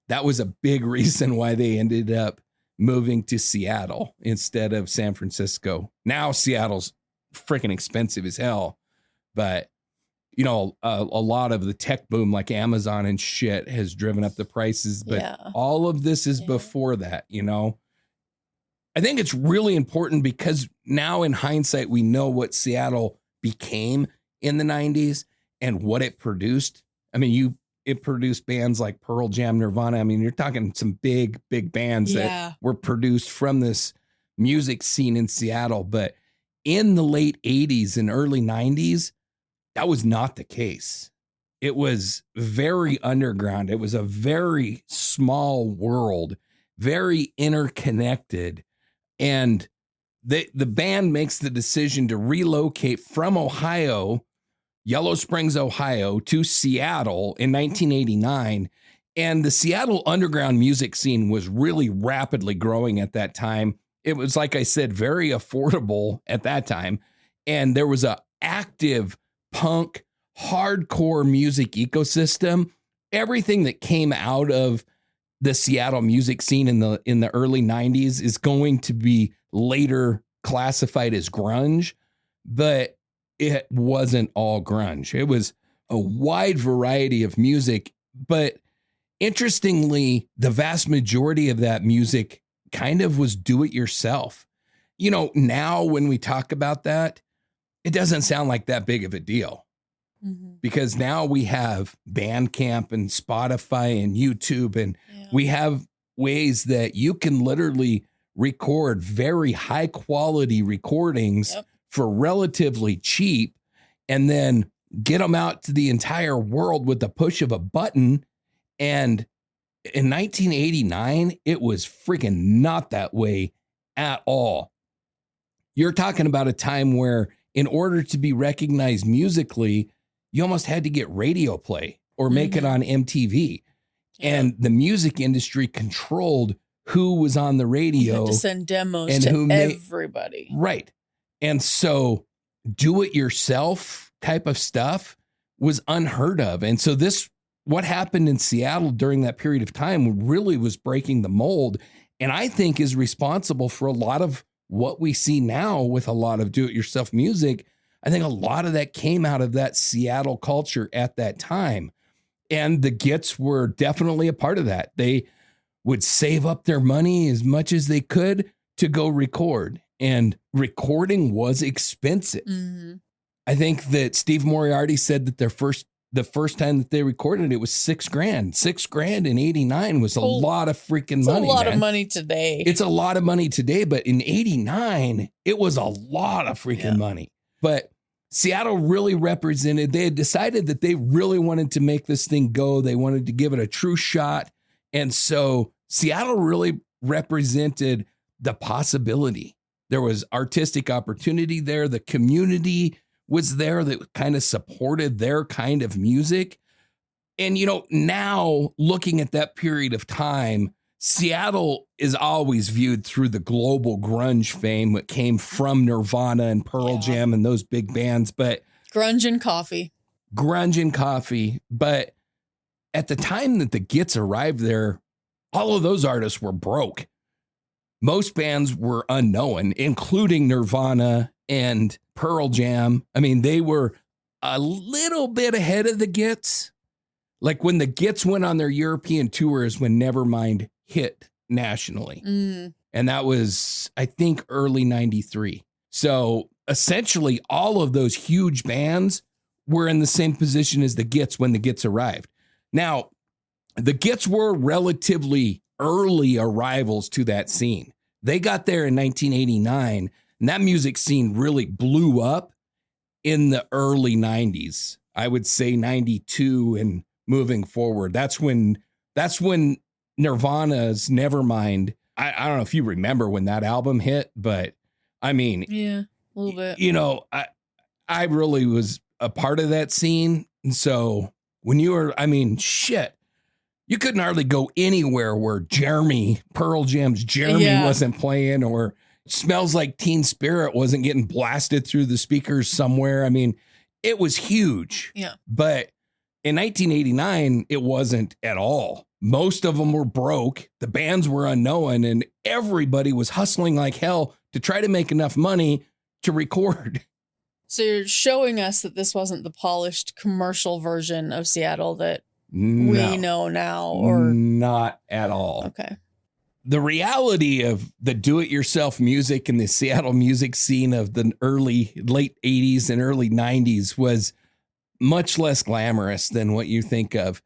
that was a big reason why they ended up moving to Seattle instead of San Francisco. Now Seattle's freaking expensive as hell, but a lot of the tech boom like Amazon and shit has driven up the prices, but all of this is before that, I think it's really important because now in hindsight, we know what Seattle became in the 90s and what it produced. I mean, it produced bands like Pearl Jam, Nirvana. I mean, you're talking some big bands that were produced from this music scene in Seattle. But in the late 80s and early 90s, that was not the case. It was very underground. It was a very small world, very interconnected. And the band makes the decision to relocate from Ohio, Yellow Springs, Ohio, to Seattle in 1989. And the Seattle underground music scene was really rapidly growing at that time. It was, like I said, very affordable at that time. And there was a active punk, hardcore music ecosystem. Everything that came out of the Seattle music scene in the early 90s is going to be later classified as grunge, but it wasn't all grunge. It was a wide variety of music, but interestingly, the vast majority of that music kind of was do-it-yourself. Now when we talk about that, it doesn't sound like that big of a deal. Because now we have Bandcamp and Spotify and YouTube, and we have ways that you can literally record very high quality recordings for relatively cheap and then get them out to the entire world with the push of a button. And in 1989, it was freaking not that way at all. You're talking about a time where in order to be recognized musically, you almost had to get radio play or make it on MTV. And the music industry controlled who was on the radio. You had to send demos to everybody. Right. And so do it yourself type of stuff was unheard of. And so what happened in Seattle during that period of time really was breaking the mold. And I think is responsible for a lot of what we see now with a lot of do-it-yourself music. I think a lot of that came out of that Seattle culture at that time. And the Gits were definitely a part of that. They would save up their money as much as they could to go record. And recording was expensive. I think that Steve Moriarty said that the first time that they recorded it was $6,000. $6,000 in 89 was a lot of freaking money. It's a lot of money today. It's a lot of money today, but in 89, it was a lot of freaking money. But Seattle really represented, they had decided that they really wanted to make this thing go. They wanted to give it a true shot. And so Seattle really represented the possibility. There was artistic opportunity there. The community was there that kind of supported their kind of music. And, now looking at that period of time, Seattle is always viewed through the global grunge fame that came from Nirvana and Pearl Jam and those big bands. But grunge and coffee. But at the time that the Gits arrived there, all of those artists were broke. Most bands were unknown, including Nirvana and Pearl Jam. I mean, they were a little bit ahead of the Gits. Like when the Gits went on their European tours when Nevermind hit nationally. And that was, I think, early 93. So essentially all of those huge bands were in the same position as the Gits when the Gits arrived. Now, the Gits were relatively early arrivals to that scene. They got there in 1989, and that music scene really blew up in the early 90s. I would say 92 and moving forward. That's when Nirvana's Nevermind, I don't know if you remember when that album hit, but I mean, yeah, a little bit. I really was a part of that scene. And so when you were, you couldn't hardly go anywhere where Pearl Jam's Jeremy wasn't playing, or Smells Like Teen Spirit wasn't getting blasted through the speakers somewhere. I mean, it was huge. Yeah. But in 1989, it wasn't at all. Most of them were broke. The bands were unknown, and everybody was hustling like hell to try to make enough money to record. So you're showing us that this wasn't the polished commercial version of Seattle that we know now, or not at all. Okay. The reality of the do-it-yourself music in the Seattle music scene of the late 80s and early 90s was much less glamorous than what you think of.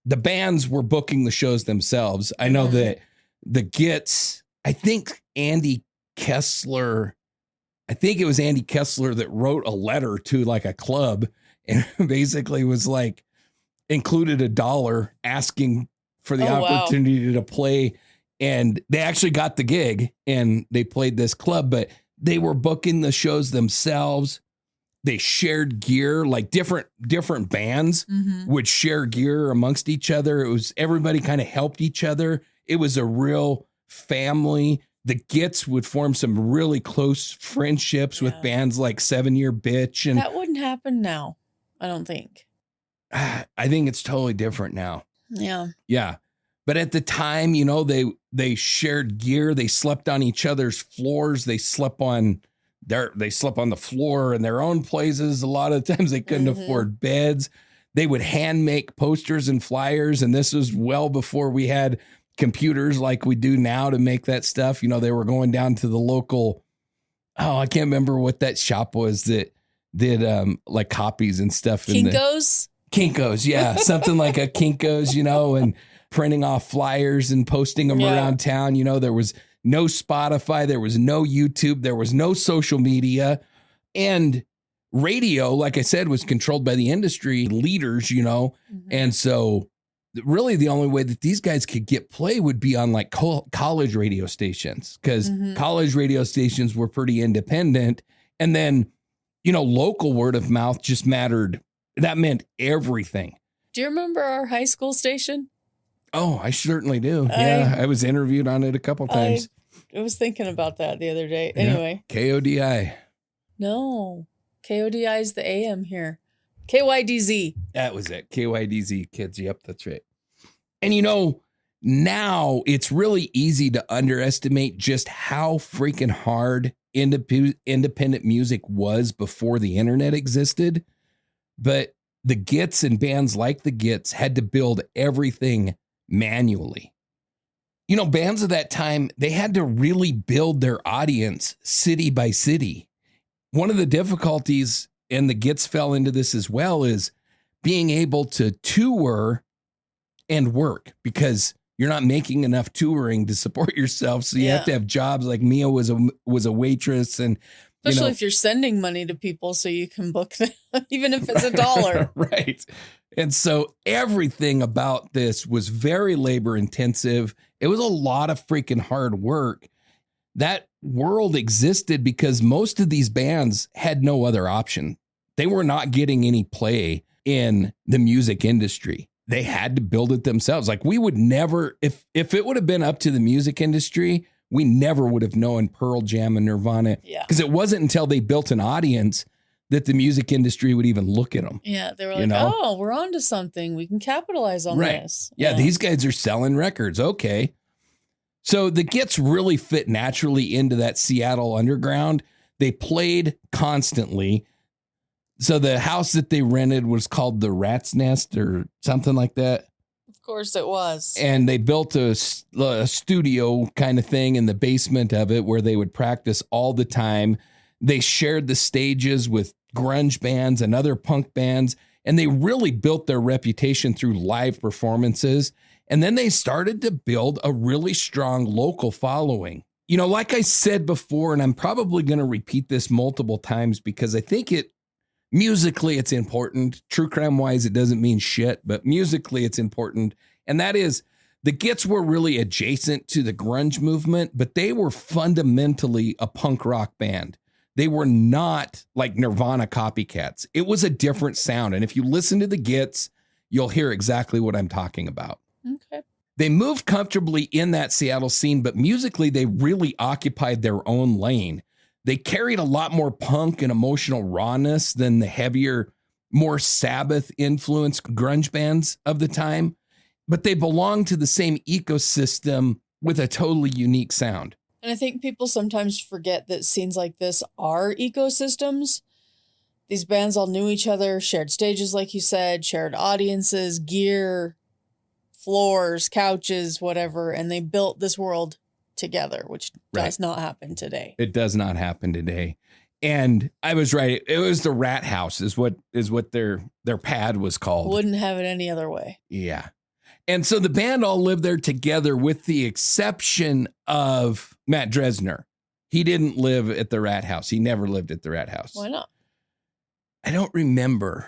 The bands were booking the shows themselves. I know that the Gits, I think it was Andy Kessler that wrote a letter to like a club and basically was like, included $1 asking for the opportunity to play. And they actually got the gig and they played this club, but they were booking the shows themselves. They shared gear, like different bands would share gear amongst each other. It was, everybody kind of helped each other. It was a real family. The Gits would form some really close friendships with bands like 7 Year Bitch. And that wouldn't happen now, I don't think. I think it's totally different now. Yeah. Yeah. But at the time, they shared gear. They slept on each other's floors. They slept on the floor in their own places. A lot of times they couldn't afford beds. They would hand make posters and flyers. And this was well before we had computers like we do now to make that stuff. They were going down to the local, I can't remember what that shop was that did like copies and stuff. Kinko's, yeah. Something like a Kinko's, and printing off flyers and posting them around town. There was no Spotify, there was no YouTube, there was no social media. And radio, like I said, was controlled by the industry leaders, And so really the only way that these guys could get play would be on like college radio stations, because college radio stations were pretty independent. And then, local word of mouth just mattered. That meant everything. Do you remember our high school station? Oh, I certainly do. I was interviewed on it a couple times. I was thinking about that the other day. Anyway. KODI. No. KODI is the AM here. KYDZ. That was it. KYDZ, kids. Yep, that's right. And now it's really easy to underestimate just how freaking hard independent music was before the internet existed. But the Gits and bands like the Gits had to build everything manually. Bands of that time, they had to really build their audience city by city. One of the difficulties, and the Gits fell into this as well, is being able to tour and work, because you're not making enough touring to support yourself. So you have to have jobs. Like Mia was a waitress, and especially if you're sending money to people so you can book them, even if it's $1. Right. And so everything about this was very labor intensive. It was a lot of freaking hard work. That world existed because most of these bands had no other option. They were not getting any play in the music industry. They had to build it themselves. Like we would never, if it would have been up to the music industry, we never would have known Pearl Jam and Nirvana. Yeah. Because it wasn't until they built an audience that the music industry would even look at them. Yeah, they were like, oh, we're on to something. We can capitalize on this. Yeah, these guys are selling records. Okay. So the Gits really fit naturally into that Seattle underground. They played constantly. So the house that they rented was called the Rat's Nest or something like that. Of course it was. And they built a studio kind of thing in the basement of it where they would practice all the time. They shared the stages with grunge bands and other punk bands, and they really built their reputation through live performances. And then they started to build a really strong local following. You know, like I said before, and I'm probably going to repeat this multiple times because I think musically it's important. True crime wise, it doesn't mean shit, but musically it's important. And that is, the Gits were really adjacent to the grunge movement, but they were fundamentally a punk rock band. They were not like Nirvana copycats. It was a different sound. And if you listen to the Gits, you'll hear exactly what I'm talking about. Okay. They moved comfortably in that Seattle scene, but musically they really occupied their own lane. They carried a lot more punk and emotional rawness than the heavier, more Sabbath influenced grunge bands of the time, but they belonged to the same ecosystem with a totally unique sound. And I think people sometimes forget that scenes like this are ecosystems. These bands all knew each other, shared stages, like you said, shared audiences, gear, floors, couches, whatever, and they built this world together, which does not happen today. It does not happen today. And I was right. It was the Rat House is what their pad was called. Wouldn't have it any other way. Yeah. And so the band all lived there together with the exception of Matt Dresner. He didn't live at the Rat House. He never lived at the Rat House. Why not? I don't remember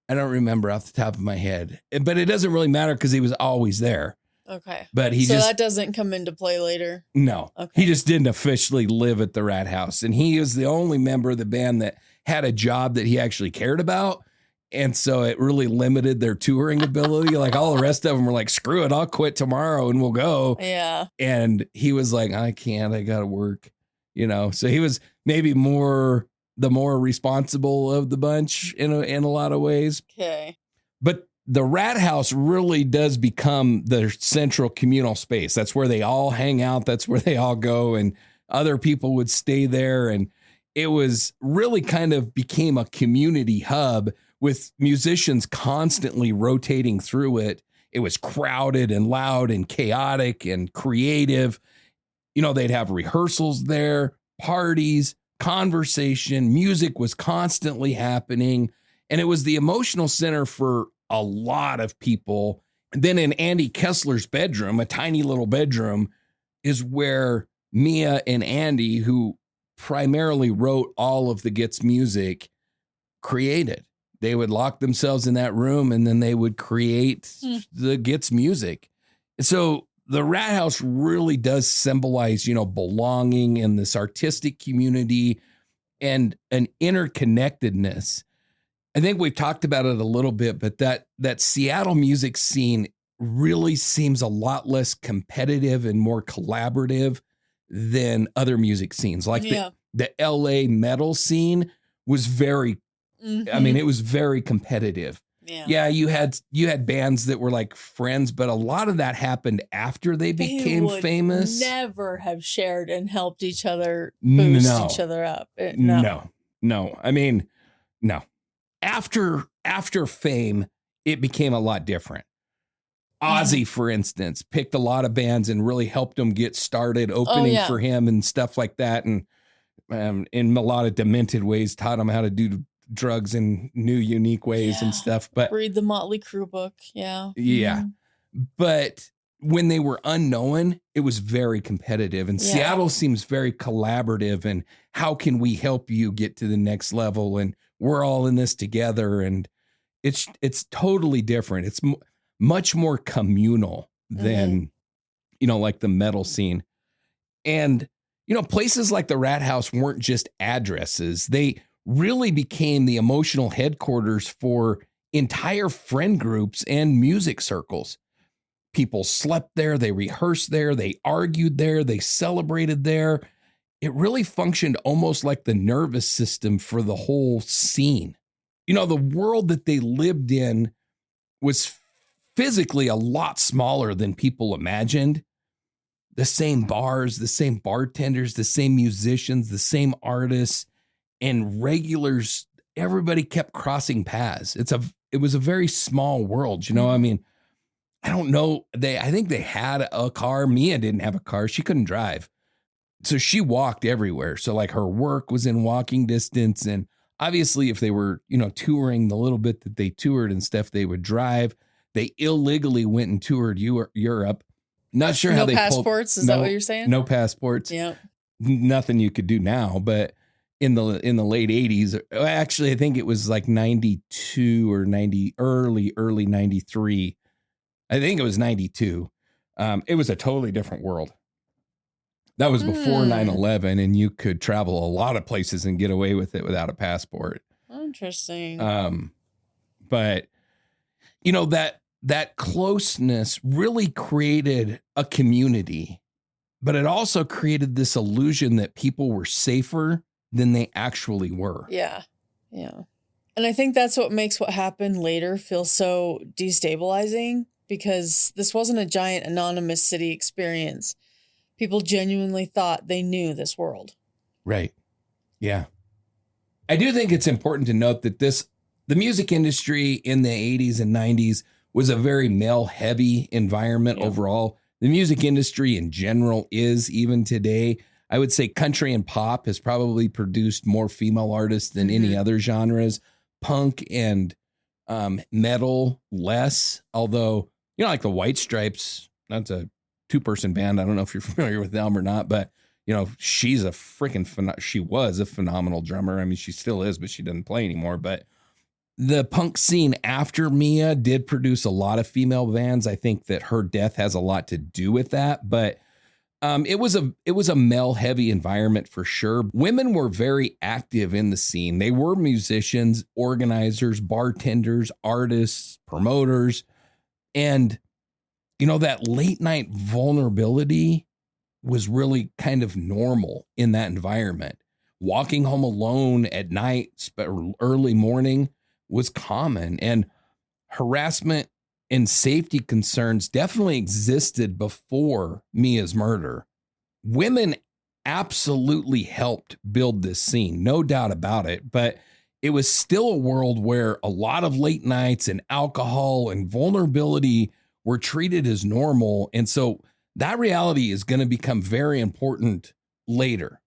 off the top of my head, but it doesn't really matter because he was always there. Okay. But that doesn't come into play later? No. Okay. He just didn't officially live at the Rat House. And he is the only member of the band that had a job that he actually cared about. And so it really limited their touring ability. Like all the rest of them were like, screw it, I'll quit tomorrow and we'll go. Yeah. And he was like, I can't, I got to work, So he was maybe the more responsible of the bunch in a lot of ways. Okay. But the Rat House really does become the central communal space. That's where they all hang out. That's where they all go. And other people would stay there. And it was really kind of became a community hub with musicians constantly rotating through it. It was crowded and loud and chaotic and creative. They'd have rehearsals there, parties, conversation, music was constantly happening. And it was the emotional center for a lot of people. And then in Andy Kessler's bedroom, a tiny little bedroom, is where Mia and Andy, who primarily wrote all of the Gits music, created. They would lock themselves in that room and then they would create the Gits music. So the Rat House really does symbolize, belonging in this artistic community and an interconnectedness. I think we've talked about it a little bit, but that Seattle music scene really seems a lot less competitive and more collaborative than other music scenes. Like the LA metal scene was very, it was very competitive. Yeah, you had bands that were like friends, but a lot of that happened after they became famous. Never have shared and helped each other boost each other up. No. No. After fame, it became a lot different. Ozzy, for instance, picked a lot of bands and really helped them get started, opening for him and stuff like that. And in a lot of demented ways, taught them how to do drugs in new, unique ways and stuff. But read the Motley Crue book. Yeah. Yeah. But when they were unknown, it was very competitive. And Seattle seems very collaborative. And how can we help you get to the next level? And we're all in this together. And it's totally different. It's much more communal than, like the metal scene. And, places like the Rat House weren't just addresses. They really became the emotional headquarters for entire friend groups and music circles. People slept there, they rehearsed there, they argued there, they celebrated there. It really functioned almost like the nervous system for the whole scene. You know, the world that they lived in was physically a lot smaller than people imagined. The same bars, the same bartenders, the same musicians, the same artists and regulars. Everybody kept crossing paths. It was a very small world. You know, I mean, I don't know. I think they had a car. Mia didn't have a car. She couldn't drive. So she walked everywhere. So like her work was in walking distance. And obviously if they were, you know, touring the little bit that they toured and stuff, they would drive. They illegally went and toured Europe. Not sure how no they passports. Is that what you're saying? No passports. Yeah. Nothing you could do now, but in the late 80s, actually, I think it was like 92 or 90, early 93. I think it was 92. It was a totally different world. That was before 9/11, and you could travel a lot of places and get away with it without a passport. Interesting. But you know, that closeness really created a community, but it also created this illusion that people were safer than they actually were. Yeah. Yeah. And I think that's what makes what happened later feel so destabilizing, because this wasn't a giant anonymous city experience. People genuinely thought they knew this world. Right. Yeah. I do think it's important to note that the music industry in the 80s and 90s was a very male-heavy environment overall. The music industry in general is, even today. I would say country and pop has probably produced more female artists than any other genres. Punk and metal less, although, you know, like the White Stripes, that's a two-person band. I don't know if you're familiar with them or not, but, you know, she was a phenomenal drummer. I mean, she still is, but she doesn't play anymore. But the punk scene after Mia did produce a lot of female bands. I think that her death has a lot to do with that, but it was a male heavy environment for sure. Women were very active in the scene. They were musicians, organizers, bartenders, artists, promoters. And, you know, that late night vulnerability was really kind of normal in that environment. Walking home alone at night, early morning was common, and harassment and safety concerns definitely existed before Mia's murder. Women absolutely helped build this scene, no doubt about it, but it was still a world where a lot of late nights and alcohol and vulnerability were treated as normal. And so that reality is going to become very important later.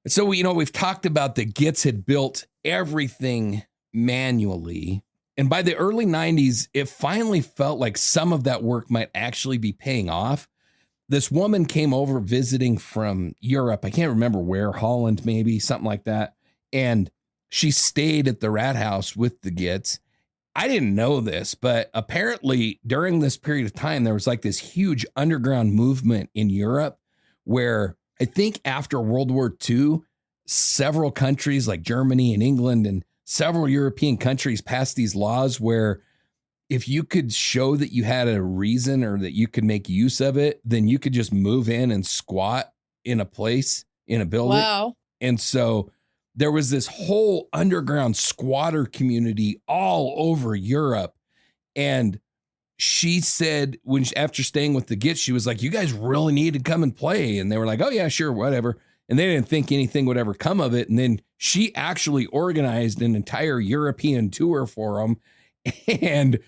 So, you know, we've talked about that Gits had built everything manually. And by the early 90s, it finally felt like some of that work might actually be paying off. This woman came over visiting from Europe. I can't remember where, Holland, maybe, something like that. And she stayed at the Rat House with the Gits. I didn't know this, but apparently during this period of time, there was like this huge underground movement in Europe where I think after World War II, several countries like Germany and England and several European countries passed these laws where if you could show that you had a reason or that you could make use of it, then you could just move in and squat in a place, in a building. Wow. And so there was this whole underground squatter community all over Europe. And she said, after staying with the Gits, she was like, you guys really need to come and play. And they were like, oh yeah, sure, whatever. And they didn't think anything would ever come of it. And then she actually organized an entire European tour for them. And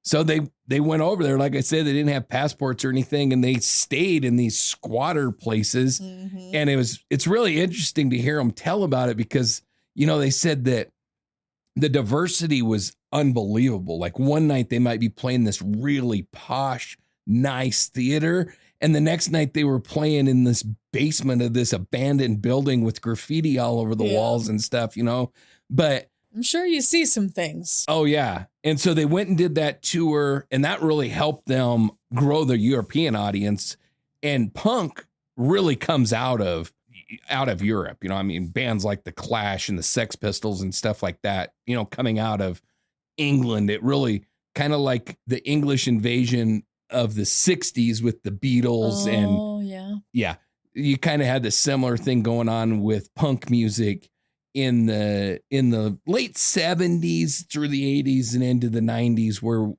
so they went over there. Like I said, they didn't have passports or anything, and they stayed in these squatter places. And it's really interesting to hear them tell about it because, you know, they said that the diversity was unbelievable. Like one night they might be playing this really posh, nice theater, and the next night they were playing in this basement of this abandoned building with graffiti all over the walls and stuff, you know. But I'm sure you see some things. Oh, yeah. And so they went and did that tour, and that really helped them grow their European audience. And punk really comes out of out of Europe. You know, I mean, bands like the Clash and the Sex Pistols and stuff like that, you know, coming out of England. It really kind of like the English invasion of the 60s with the Beatles. Yeah, you kind of had the similar thing going on with punk music in the late 70s through the 80s and into the 90s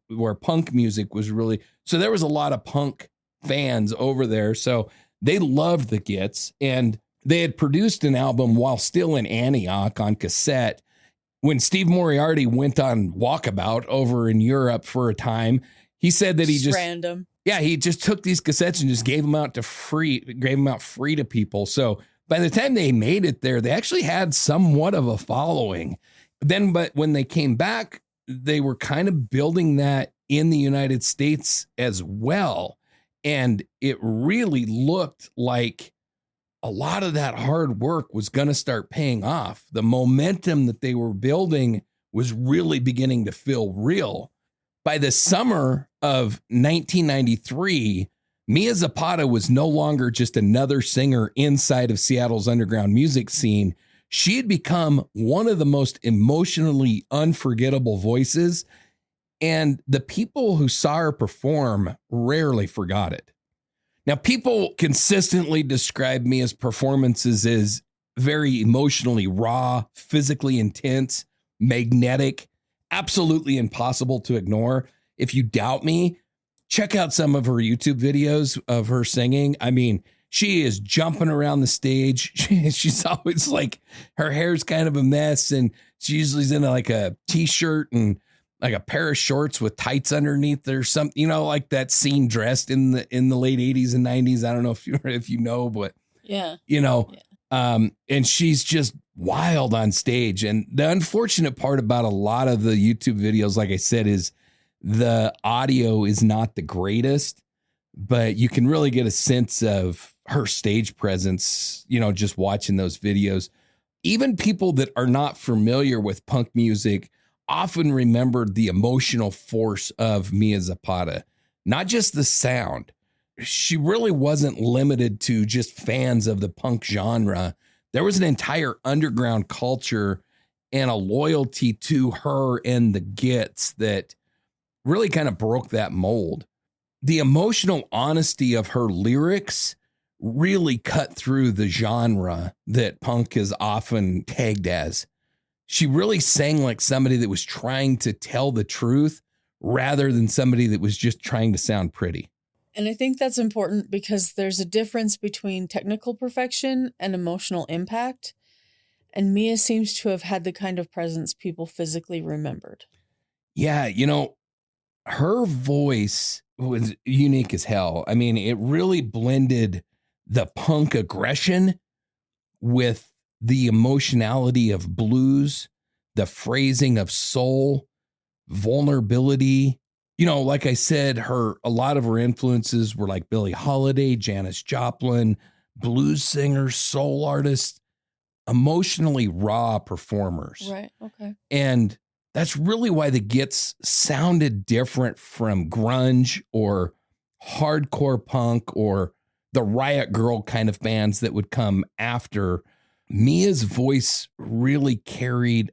where punk music was really, so there was a lot of punk fans over there. So they loved the Gits, and they had produced an album while still in Antioch on cassette. When Steve Moriarty went on walkabout over in Europe for a time, he said that he just random. Yeah, he just took these cassettes and just gave them out free to people. So by the time they made it there, they actually had somewhat of a following. But when they came back, they were kind of building that in the United States as well. And it really looked like a lot of that hard work was going to start paying off. The momentum that they were building was really beginning to feel real. By the summer of 1993, Mia Zapata was no longer just another singer inside of Seattle's underground music scene. She had become one of the most emotionally unforgettable voices, and the people who saw her perform rarely forgot it. Now, people consistently describe Mia's performances as very emotionally raw, physically intense, magnetic, absolutely impossible to ignore. If you doubt me, check out some of her YouTube videos of her singing. I mean, she is jumping around the stage. She's always like, her hair's kind of a mess, and she usually's in like a t-shirt and like a pair of shorts with tights underneath or something, you know, like that scene Dressed in the late 80s and 90s. I don't know if you know, but yeah, you know, and she's just wild on stage. And the unfortunate part about a lot of the YouTube videos, like I said, is the audio is not the greatest, but you can really get a sense of her stage presence, you know, just watching those videos. Even people that are not familiar with punk music often remembered the emotional force of Mia Zapata, not just the sound. She really wasn't limited to just fans of the punk genre. There was an entire underground culture and a loyalty to her and the Gits that really kind of broke that mold. The emotional honesty of her lyrics really cut through the genre that punk is often tagged as. She really sang like somebody that was trying to tell the truth rather than somebody that was just trying to sound pretty. And I think that's important because there's a difference between technical perfection and emotional impact. And Mia seems to have had the kind of presence people physically remembered. Yeah, you know, her voice was unique as hell. I mean, it really blended the punk aggression with the emotionality of blues, the phrasing of soul, vulnerability. You know, like I said, a lot of her influences were like Billie Holiday, Janis Joplin, blues singers, soul artists, emotionally raw performers. Right. Okay. And that's really why the Gits sounded different from grunge or hardcore punk or the Riot Girl kind of bands that would come after. Mia's voice really carried,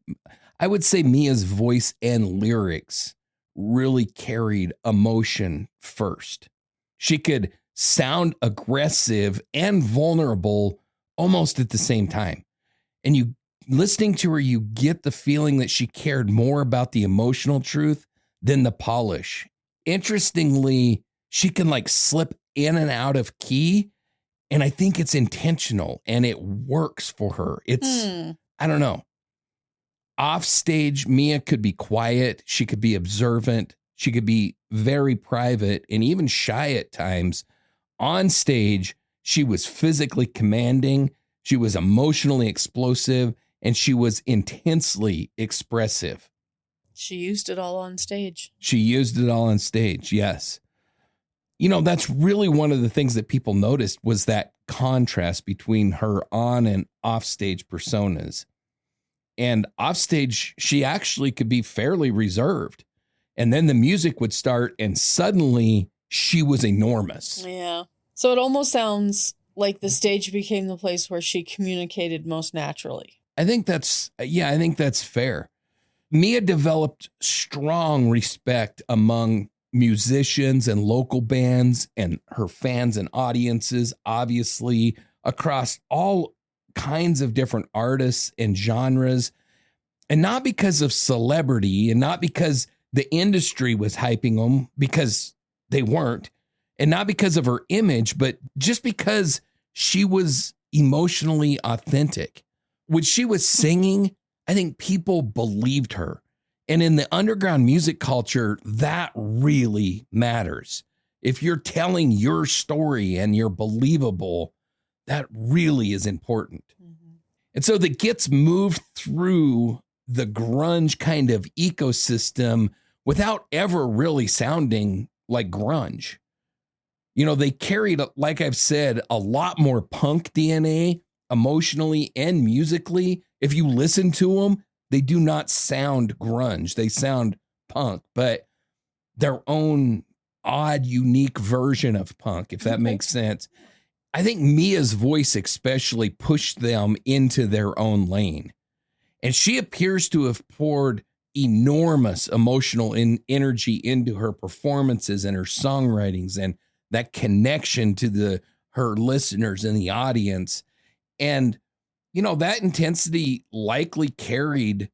I would say Mia's voice and lyrics really carried emotion first. She could sound aggressive and vulnerable almost at the same time. And you listening to her, you get the feeling that she cared more about the emotional truth than the polish. Interestingly, she can like slip in and out of key, and I think it's intentional and it works for her. It's, I don't know. Off stage, Mia could be quiet. She could be observant. She could be very private and even shy at times. On stage, she was physically commanding. She was emotionally explosive, and she was intensely expressive. She used it all on stage. She used it all on stage, yes. You know, that's really one of the things that people noticed was that contrast between her on and off stage personas. And off stage, she actually could be fairly reserved. And then the music would start and suddenly she was enormous. Yeah. So it almost sounds like the stage became the place where she communicated most naturally. I think that's fair. Mia developed strong respect among musicians and local bands and her fans and audiences, obviously, across all kinds of different artists and genres. And not because of celebrity and not because the industry was hyping them, because they weren't, and not because of her image, but just because she was emotionally authentic. When she was singing, I think people believed her. And in the underground music culture, that really matters. If you're telling your story and you're believable, that really is important. Mm-hmm. And so the Gits moved through the grunge kind of ecosystem without ever really sounding like grunge. You know, they carried, like I've said, a lot more punk DNA emotionally and musically. If you listen to them, they do not sound grunge. They sound punk, but their own odd, unique version of punk, if that makes sense. I think Mia's voice especially pushed them into their own lane. And she appears to have poured enormous emotional energy into her performances and her songwritings and that connection to her listeners and the audience. And, you know, that intensity likely carried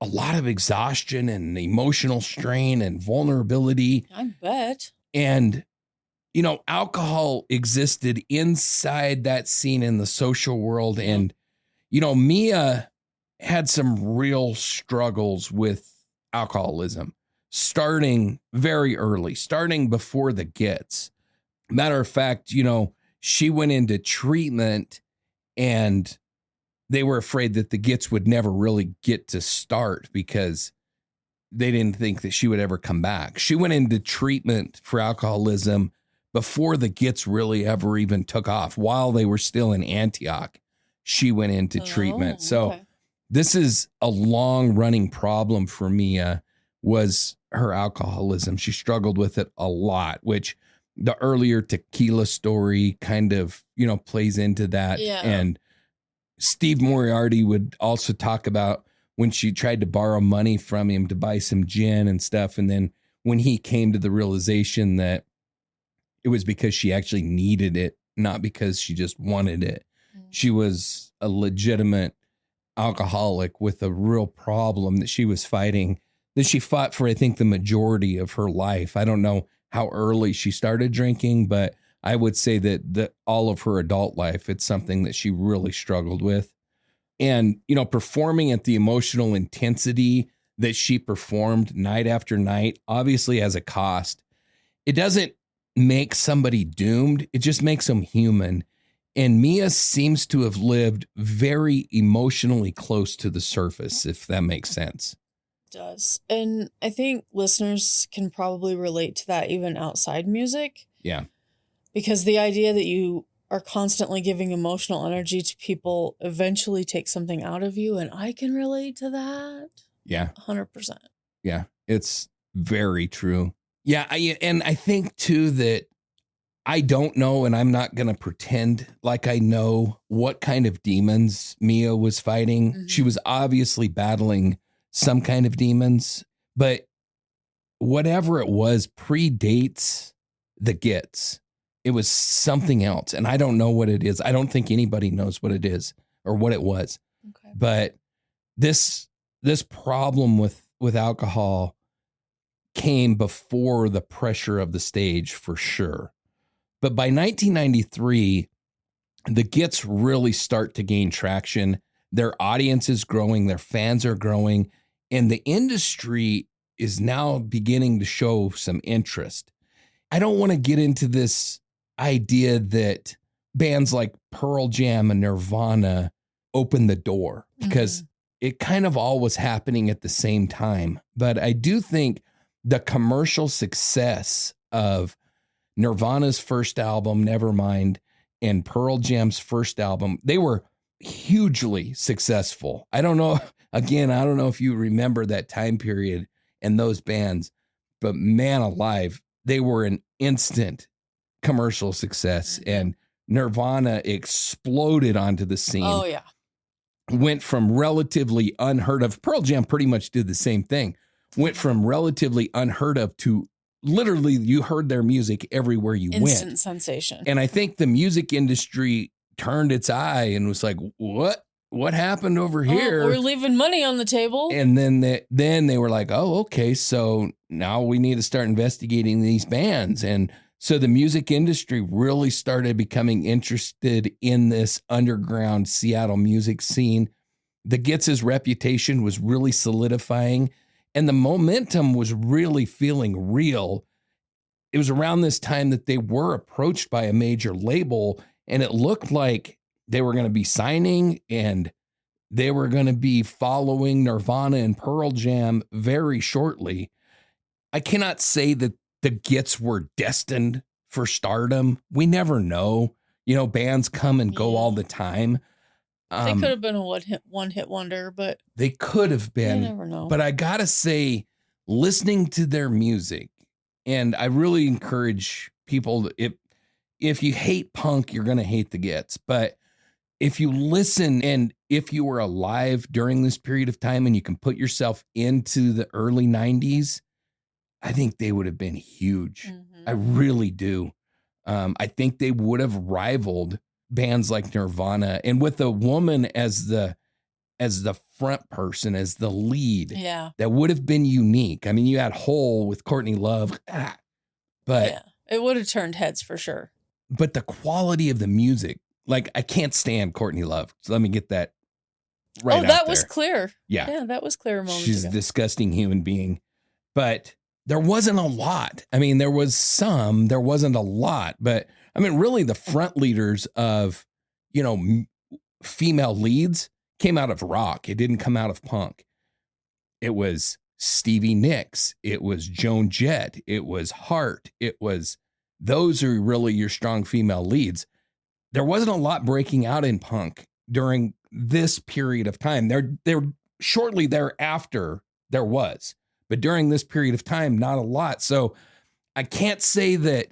a lot of exhaustion and emotional strain and vulnerability. I bet. And, you know, alcohol existed inside that scene in the social world. Mm-hmm. And, you know, Mia had some real struggles with alcoholism, starting very early, starting before the Gits. Matter of fact, you know, she went into treatment and they were afraid that the Gits would never really get to start because they didn't think that she would ever come back. She went into treatment for alcoholism before the Gits really ever even took off. While they were still in Antioch, she went into treatment. So this is a long running problem for Mia, was her alcoholism. She struggled with it a lot, which the earlier Tequila story kind of, you know, plays into that. Yeah. And Steve Moriarty would also talk about when she tried to borrow money from him to buy some gin and stuff. And then when he came to the realization that it was because she actually needed it, not because she just wanted it. Mm-hmm. She was a legitimate alcoholic with a real problem that she was fighting, that she fought for, I think, the majority of her life. I don't know how early she started drinking, but I would say that all of her adult life, it's something that she really struggled with. And, you know, performing at the emotional intensity that she performed night after night obviously has a cost. It doesn't make somebody doomed. It just makes them human. And Mia seems to have lived very emotionally close to the surface, if that makes sense. It does. And I think listeners can probably relate to that even outside music. Yeah. Because the idea that you are constantly giving emotional energy to people eventually takes something out of you. And I can relate to that. Yeah. 100%. Yeah. It's very true. Yeah. And I think too that I don't know, and I'm not going to pretend like I know what kind of demons Mia was fighting. Mm-hmm. She was obviously battling some kind of demons, but whatever it was predates the Gits. It was something else, and I don't know what it is. I don't think anybody knows what it is or what it was. Okay. But this problem with alcohol came before the pressure of the stage for sure. But by 1993, the Gits really start to gain traction. Their audience is growing, their fans are growing, and the industry is now beginning to show some interest. I don't want to get into this idea that bands like Pearl Jam and Nirvana opened the door, because it kind of all was happening at the same time. But I do think the commercial success of Nirvana's first album, Nevermind, and Pearl Jam's first album, they were hugely successful. I don't know if you remember that time period and those bands, but man alive, they were an instant commercial success. And Nirvana exploded onto the scene. Oh, yeah. Went from relatively unheard of. Pearl Jam pretty much did the same thing. Went from relatively unheard of to literally you heard their music everywhere you went. Instant sensation. And I think the music industry turned its eye and was like, what happened over here? We're leaving money on the table. And then they were like, oh, okay, so now we need to start investigating these bands. And so the music industry really started becoming interested in this underground Seattle music scene. The Gits' reputation was really solidifying, and the momentum was really feeling real. It was around this time that they were approached by a major label, and it looked like they were going to be signing and they were going to be following Nirvana and Pearl Jam very shortly. I cannot say that the Gits were destined for stardom. We never know. You know, bands come and go all the time. They could have been a one-hit wonder, but they could have been. You never know. But I gotta say, listening to their music, and I really encourage people, if you hate punk, you're gonna hate the Gits. But if you listen, and if you were alive during this period of time and you can put yourself into the early 90s, I think they would have been huge. I really do. I think they would have rivaled bands like Nirvana, and with a woman as the front person, as the lead. Yeah. That would have been unique. I mean, you had Hole with Courtney Love, but it would have turned heads for sure. But the quality of the music, like, I can't stand Courtney Love. So let me get that right out that there. was clear. Yeah. Yeah, that was clear a moment She's ago. a disgusting human being. But there wasn't a lot. I mean, there was some, there wasn't a lot. But, I mean, really the front leaders of, female leads came out of rock. It didn't come out of punk. It was Stevie Nicks. It was Joan Jett. It was Hart. Those are really your strong female leads. There wasn't a lot breaking out in punk during this period of time. There shortly thereafter there was, but during this period of time, not a lot. So I can't say that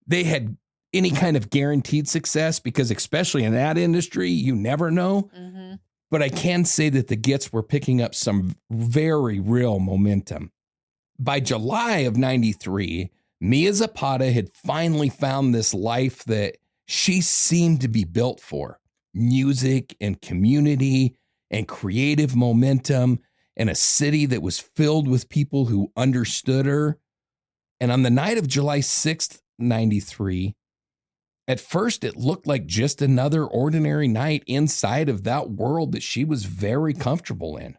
they had any kind of guaranteed success, because especially in that industry, you never know. Mm-hmm. But I can say that the Gits were picking up some very real momentum. By July of 93, Mia Zapata had finally found this life that she seemed to be built for: music and community and creative momentum, and a city that was filled with people who understood her. And on the night of July 6th, 93, at first it looked like just another ordinary night inside of that world that she was very comfortable in.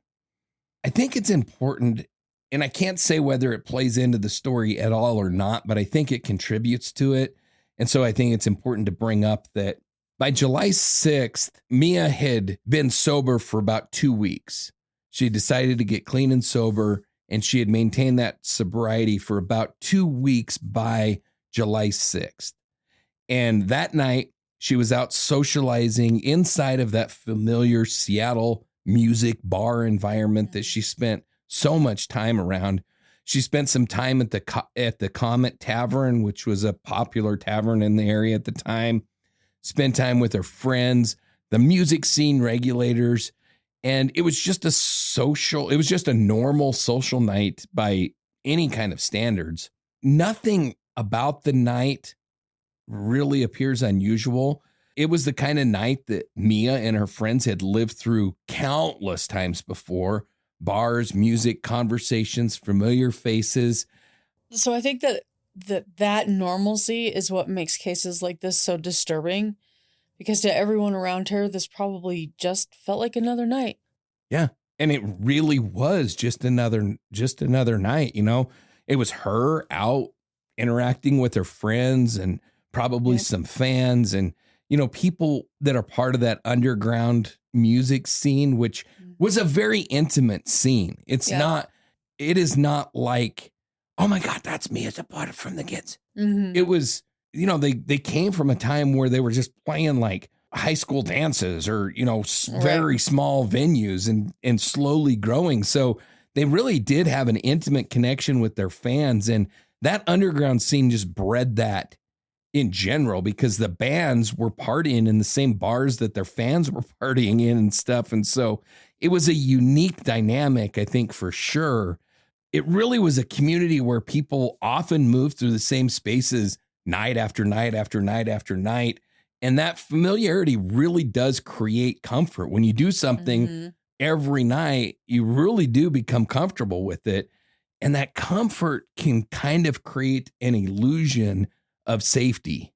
I think it's important, and I can't say whether it plays into the story at all or not, but I think it contributes to it. And so I think it's important to bring up that by July 6th, Mia had been sober for about 2 weeks. She decided to get clean and sober, and she had maintained that sobriety for about 2 weeks by July 6th. And that night, she was out socializing inside of that familiar Seattle music bar environment that she spent so much time around. She spent some time at the Comet Tavern, which was a popular tavern in the area at the time. Spent time with her friends, the music scene regulators, and it was just a normal social night by any kind of standards. Nothing about the night really appears unusual. It was the kind of night that Mia and her friends had lived through countless times before. Bars, music, conversations, familiar faces. So I think that normalcy is what makes cases like this so disturbing, because to everyone around her, this probably just felt like another night. Yeah. And it really was just another night, It was her out interacting with her friends and probably some fans and, people that are part of that underground music scene, which was a very intimate scene. It is not like, oh my God, that's Mia Zapata from the Gits. Mm-hmm. It was, they came from a time where they were just playing like high school dances or, very small venues and slowly growing. So they really did have an intimate connection with their fans. And that underground scene just bred that in general, because the bands were partying in the same bars that their fans were partying in and stuff. And so it was a unique dynamic, I think, for sure. It really was a community where people often moved through the same spaces night after night after night after night. And that familiarity really does create comfort. When you do something every night, you really do become comfortable with it. And that comfort can kind of create an illusion of safety.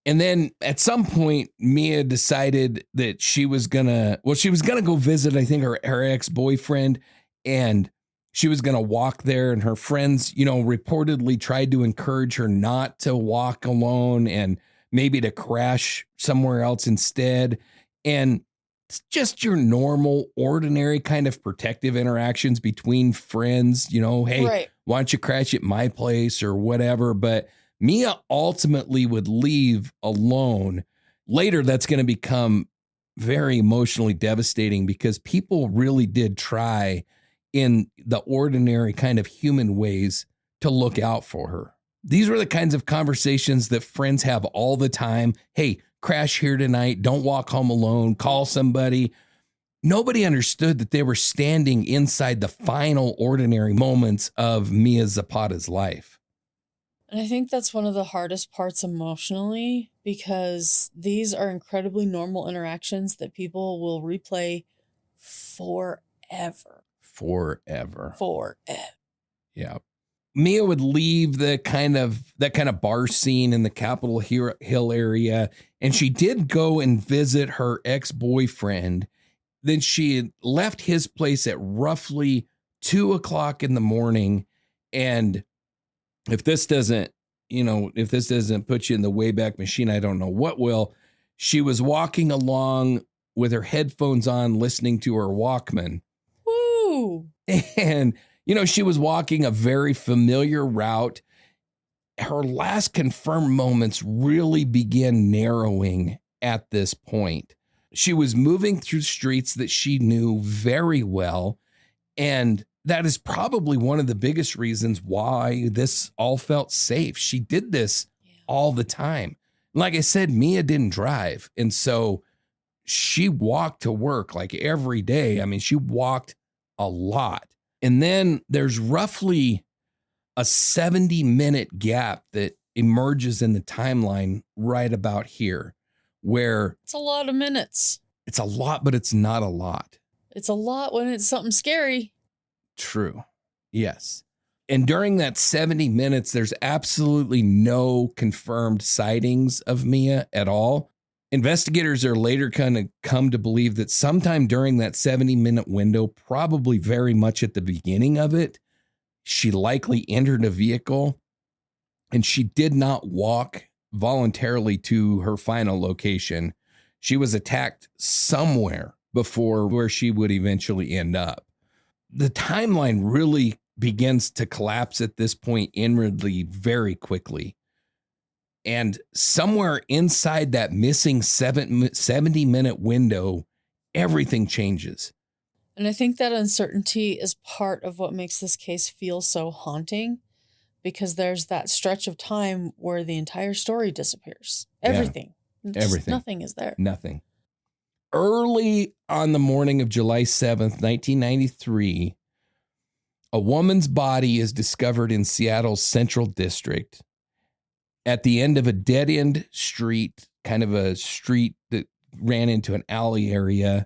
And then at some point, Mia decided that she was gonna go visit, I think, her ex-boyfriend, and she was gonna walk there, and her friends, reportedly tried to encourage her not to walk alone and maybe to crash somewhere else instead. And it's just your normal, ordinary kind of protective interactions between friends, hey, right, why don't you crash at my place or whatever? But Mia ultimately would leave alone. Later, that's going to become very emotionally devastating because people really did try in the ordinary kind of human ways to look out for her. These were the kinds of conversations that friends have all the time. Hey, crash here tonight. Don't walk home alone. Call somebody. Nobody understood that they were standing inside the final ordinary moments of Mia Zapata's life. And I think that's one of the hardest parts emotionally, because these are incredibly normal interactions that people will replay forever. Yeah. Mia would leave that kind of bar scene in the Capitol Hill area, and she did go and visit her ex-boyfriend. Then she had left his place at roughly 2:00 in the morning. And if this doesn't put you in the Wayback Machine, I don't know what will. She was walking along with her headphones on, listening to her Walkman. Woo! And she was walking a very familiar route. Her last confirmed moments really began narrowing at this point. She was moving through streets that she knew very well. And that is probably one of the biggest reasons why this all felt safe. She did this all the time. Like I said, Mia didn't drive. And so she walked to work like every day. I mean, she walked a lot. And then there's roughly a 70-minute gap that emerges in the timeline right about here, where it's a lot of minutes. It's a lot, but it's not a lot. It's a lot when it's something scary. True. Yes. And during that 70 minutes, there's absolutely no confirmed sightings of Mia at all. Investigators are later kind of come to believe that sometime during that 70-minute window, probably very much at the beginning of it, she likely entered a vehicle and she did not walk voluntarily to her final location. She was attacked somewhere before where she would eventually end up. The timeline really begins to collapse at this point inwardly very quickly. And somewhere inside that missing 70-minute window, everything changes. And I think that uncertainty is part of what makes this case feel so haunting, because there's that stretch of time where the entire story disappears. Everything. Yeah, everything. Nothing is there. Nothing. Early on the morning of July 7th, 1993, a woman's body is discovered in Seattle's Central District at the end of a dead-end street, kind of a street that ran into an alley area.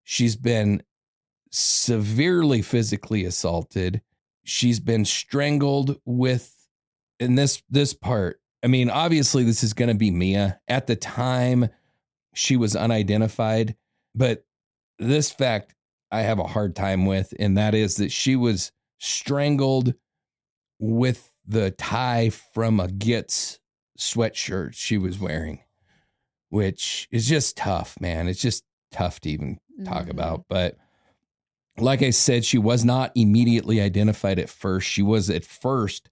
She's been severely physically assaulted. She's been strangled with, in this part, I mean, obviously this is going to be Mia. At the time, she was unidentified, but this fact I have a hard time with, and that is that she was strangled with the tie from a Gits sweatshirt she was wearing, which is just tough, man. It's just tough to even talk about. But like I said, she was not immediately identified at first. She was at first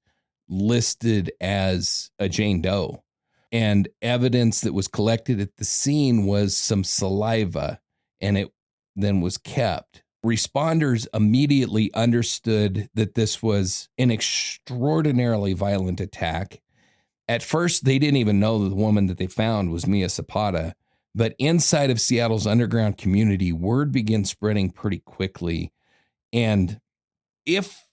listed as a Jane Doe. And evidence that was collected at the scene was some saliva, and it then was kept. Responders immediately understood that this was an extraordinarily violent attack. At first, they didn't even know that the woman that they found was Mia Zapata. But inside of Seattle's underground community, word began spreading pretty quickly. And if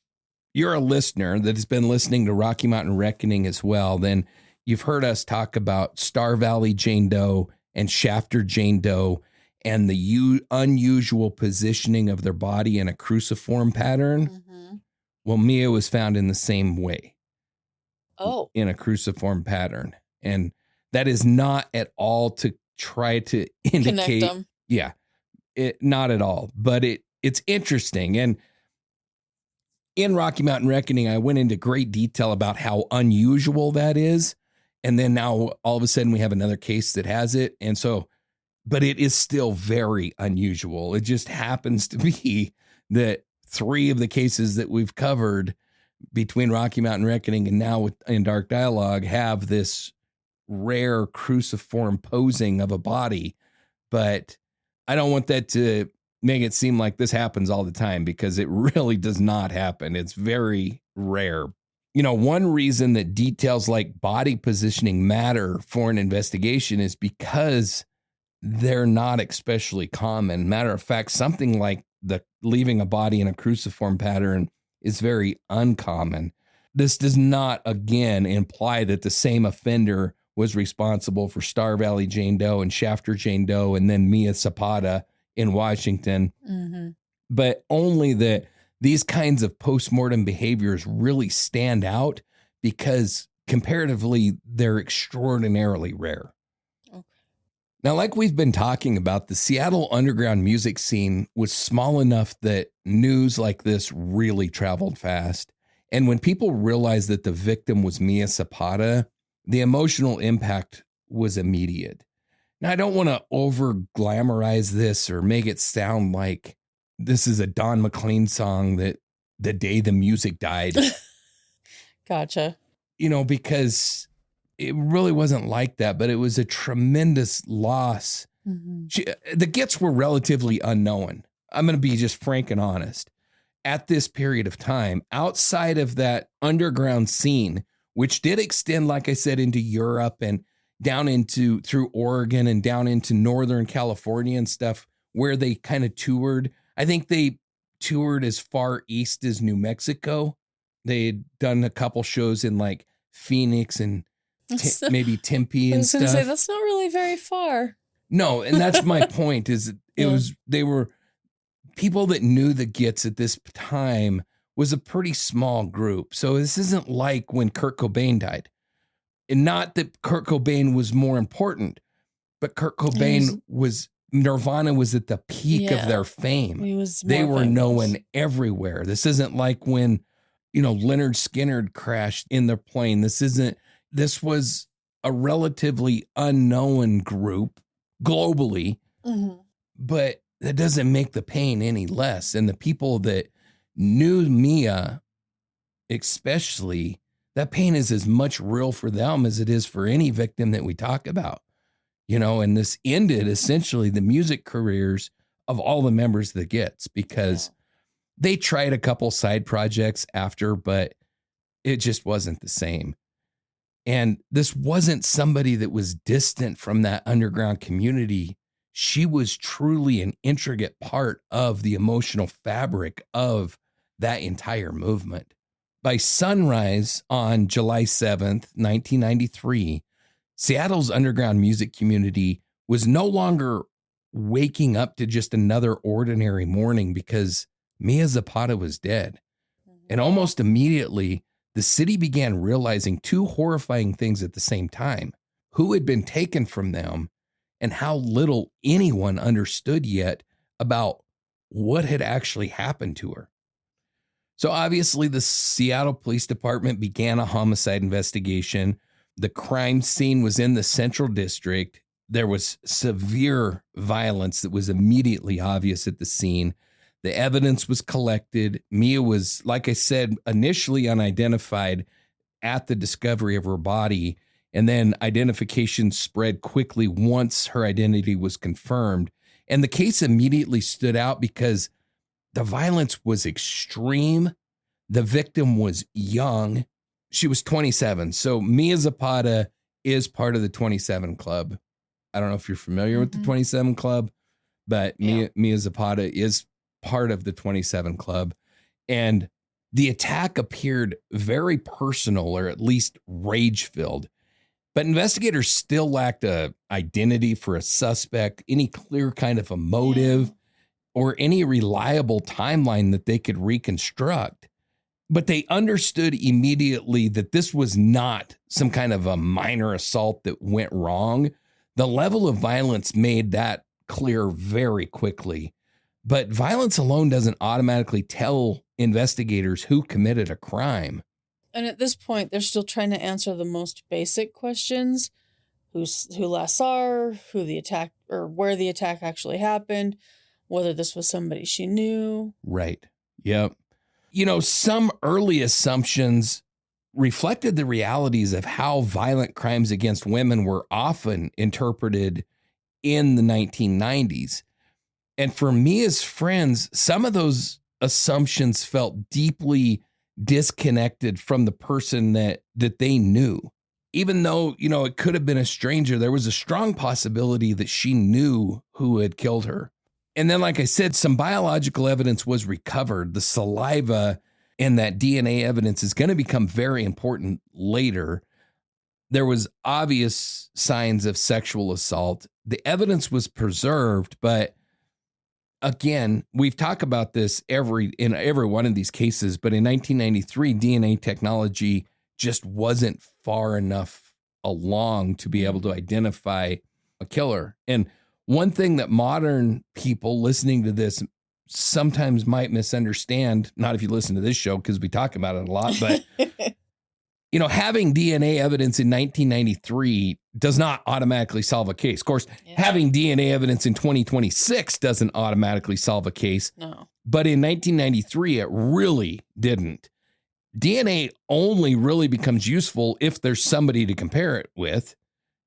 you're a listener that has been listening to Rocky Mountain Reckoning as well, then you've heard us talk about Star Valley Jane Doe and Shafter Jane Doe and the unusual positioning of their body in a cruciform pattern. Mm-hmm. Well, Mia was found in the same way. Oh. In a cruciform pattern. And that is not at all to try to indicate. Connect them. Yeah, not at all. But it's interesting. And in Rocky Mountain Reckoning, I went into great detail about how unusual that is. And then now all of a sudden we have another case that has it. And so, but it is still very unusual. It just happens to be that 3 of the cases that we've covered between Rocky Mountain Reckoning and now in Dark Dialogue have this rare cruciform posing of a body. But I don't want that to make it seem like this happens all the time, because it really does not happen. It's very rare. You know, one reason that details like body positioning matter for an investigation is because they're not especially common. Matter of fact, something like the leaving a body in a cruciform pattern is very uncommon. This does not, again, imply that the same offender was responsible for Star Valley Jane Doe and Shafter Jane Doe and then Mia Zapata in Washington, but only that these kinds of postmortem behaviors really stand out because comparatively they're extraordinarily rare. Okay. Now, like we've been talking about, the Seattle underground music scene was small enough that news like this really traveled fast. And when people realized that the victim was Mia Zapata, the emotional impact was immediate. Now, I don't want to over glamorize this or make it sound like this is a Don McLean song that the day the music died. Gotcha. You know, because it really wasn't like that, but it was a tremendous loss. The Gits were relatively unknown. I'm going to be just frank and honest. At this period of time, outside of that underground scene, which did extend, like I said, into Europe and down into through Oregon and down into Northern California and stuff, where they kind of toured. I think they toured as far east as New Mexico. They had done a couple shows in like Phoenix and maybe Tempe and stuff. Say, that's not really very far. No, and that's my point. Is they were people that knew the Gits at this time was a pretty small group. So this isn't like when Kurt Cobain died. And not that Kurt Cobain was more important, but Kurt Cobain Nirvana was at the peak of their fame. They were known everywhere. This isn't like when, Leonard Skinner crashed in their plane. This was a relatively unknown group globally, but that doesn't make the pain any less. And the people that knew Mia, especially, that pain is as much real for them as it is for any victim that we talk about, and this ended essentially the music careers of all the members of the Gits because they tried a couple side projects after, but it just wasn't the same. And this wasn't somebody that was distant from that underground community. She was truly an intricate part of the emotional fabric of that entire movement. By sunrise on July 7th, 1993, Seattle's underground music community was no longer waking up to just another ordinary morning because Mia Zapata was dead. And almost immediately, the city began realizing 2 horrifying things at the same time: who had been taken from them and how little anyone understood yet about what had actually happened to her. So obviously the Seattle Police Department began a homicide investigation. The crime scene was in the Central District. There was severe violence that was immediately obvious at the scene. The evidence was collected. Mia was, like I said, initially unidentified at the discovery of her body, and then identification spread quickly once her identity was confirmed. And the case immediately stood out because the violence was extreme. The victim was young. She was 27. So Mia Zapata is part of the 27 Club. I don't know if you're familiar with the 27 Club, but Mia Zapata is part of the 27 Club. And the attack appeared very personal, or at least rage-filled. But investigators still lacked a identity for a suspect, any clear kind of a motive, or any reliable timeline that they could reconstruct. But they understood immediately that this was not some kind of a minor assault that went wrong. The level of violence made that clear very quickly. But violence alone doesn't automatically tell investigators who committed a crime. And at this point, they're still trying to answer the most basic questions. Who last saw her, who the attack, or where the attack actually happened, whether this was somebody she knew. Right. Yep. You know, some early assumptions reflected the realities of how violent crimes against women were often interpreted in the 1990s. And for Mia's friends, some of those assumptions felt deeply disconnected from the person that they knew. Even though, you know, it could have been a stranger, there was a strong possibility that she knew who had killed her. And then, like I said, some biological evidence was recovered. The saliva and that DNA evidence is going to become very important later. There was obvious signs of sexual assault. The evidence was preserved, but again, we've talked about this in every one of these cases, but in 1993, DNA technology just wasn't far enough along to be able to identify a killer. And one thing that modern people listening to this sometimes might misunderstand, not if you listen to this show because we talk about it a lot, but you know, having DNA evidence in 1993 does not automatically solve a case. Of course, having DNA evidence in 2026 doesn't automatically solve a case. No. But in 1993, it really didn't. DNA only really becomes useful if there's somebody to compare it with.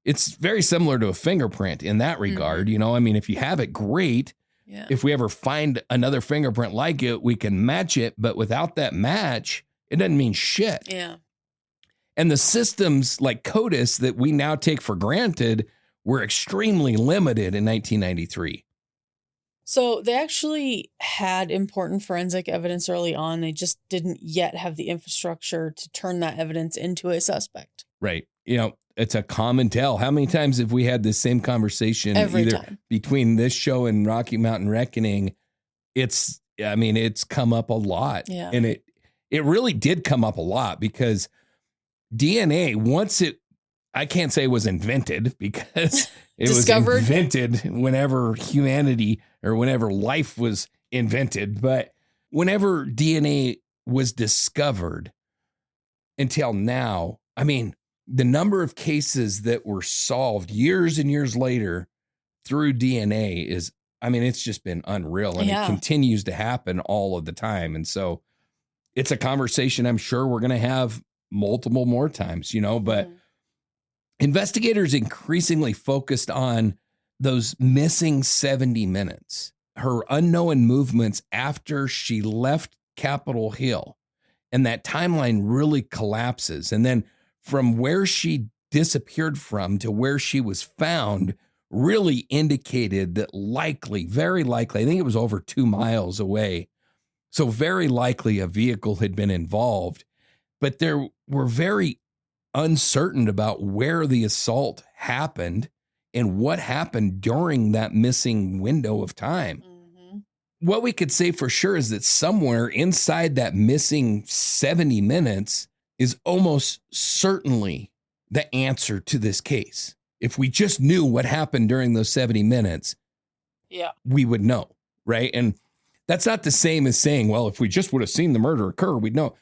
It's very similar to a fingerprint in that regard. You know, I mean, if you have it, great. Yeah. If we ever find another fingerprint like it, we can match it. But without that match, it doesn't mean shit. Yeah. And the systems like CODIS that we now take for granted were extremely limited in 1993. So they actually had important forensic evidence early on. They just didn't yet have the infrastructure to turn that evidence into a suspect. Right. You know, it's a common tell. How many times have we had this same conversation Every time. Between this show and Rocky Mountain Reckoning? It's come up a lot. Yeah. And it really did come up a lot because DNA, I can't say it was invented because it was invented whenever humanity or whenever life was invented. But whenever DNA was discovered until now, I mean, the number of cases that were solved years and years later through DNA it's just been unreal. And it continues to happen all of the time. And so it's a conversation I'm sure we're going to have multiple more times, you know, but investigators increasingly focused on those missing 70 minutes, her unknown movements after she left Capitol Hill. And that timeline really collapses. And then from where she disappeared from to where she was found really indicated that very likely, I think it was over 2 miles away. So very likely a vehicle had been involved, but there were very uncertain about where the assault happened and what happened during that missing window of time. What we could say for sure is that somewhere inside that missing 70 minutes is almost certainly the answer to this case. If we just knew what happened during those 70 minutes, we would know, right? And that's not the same as saying, well, if we just would have seen the murder occur, we'd know.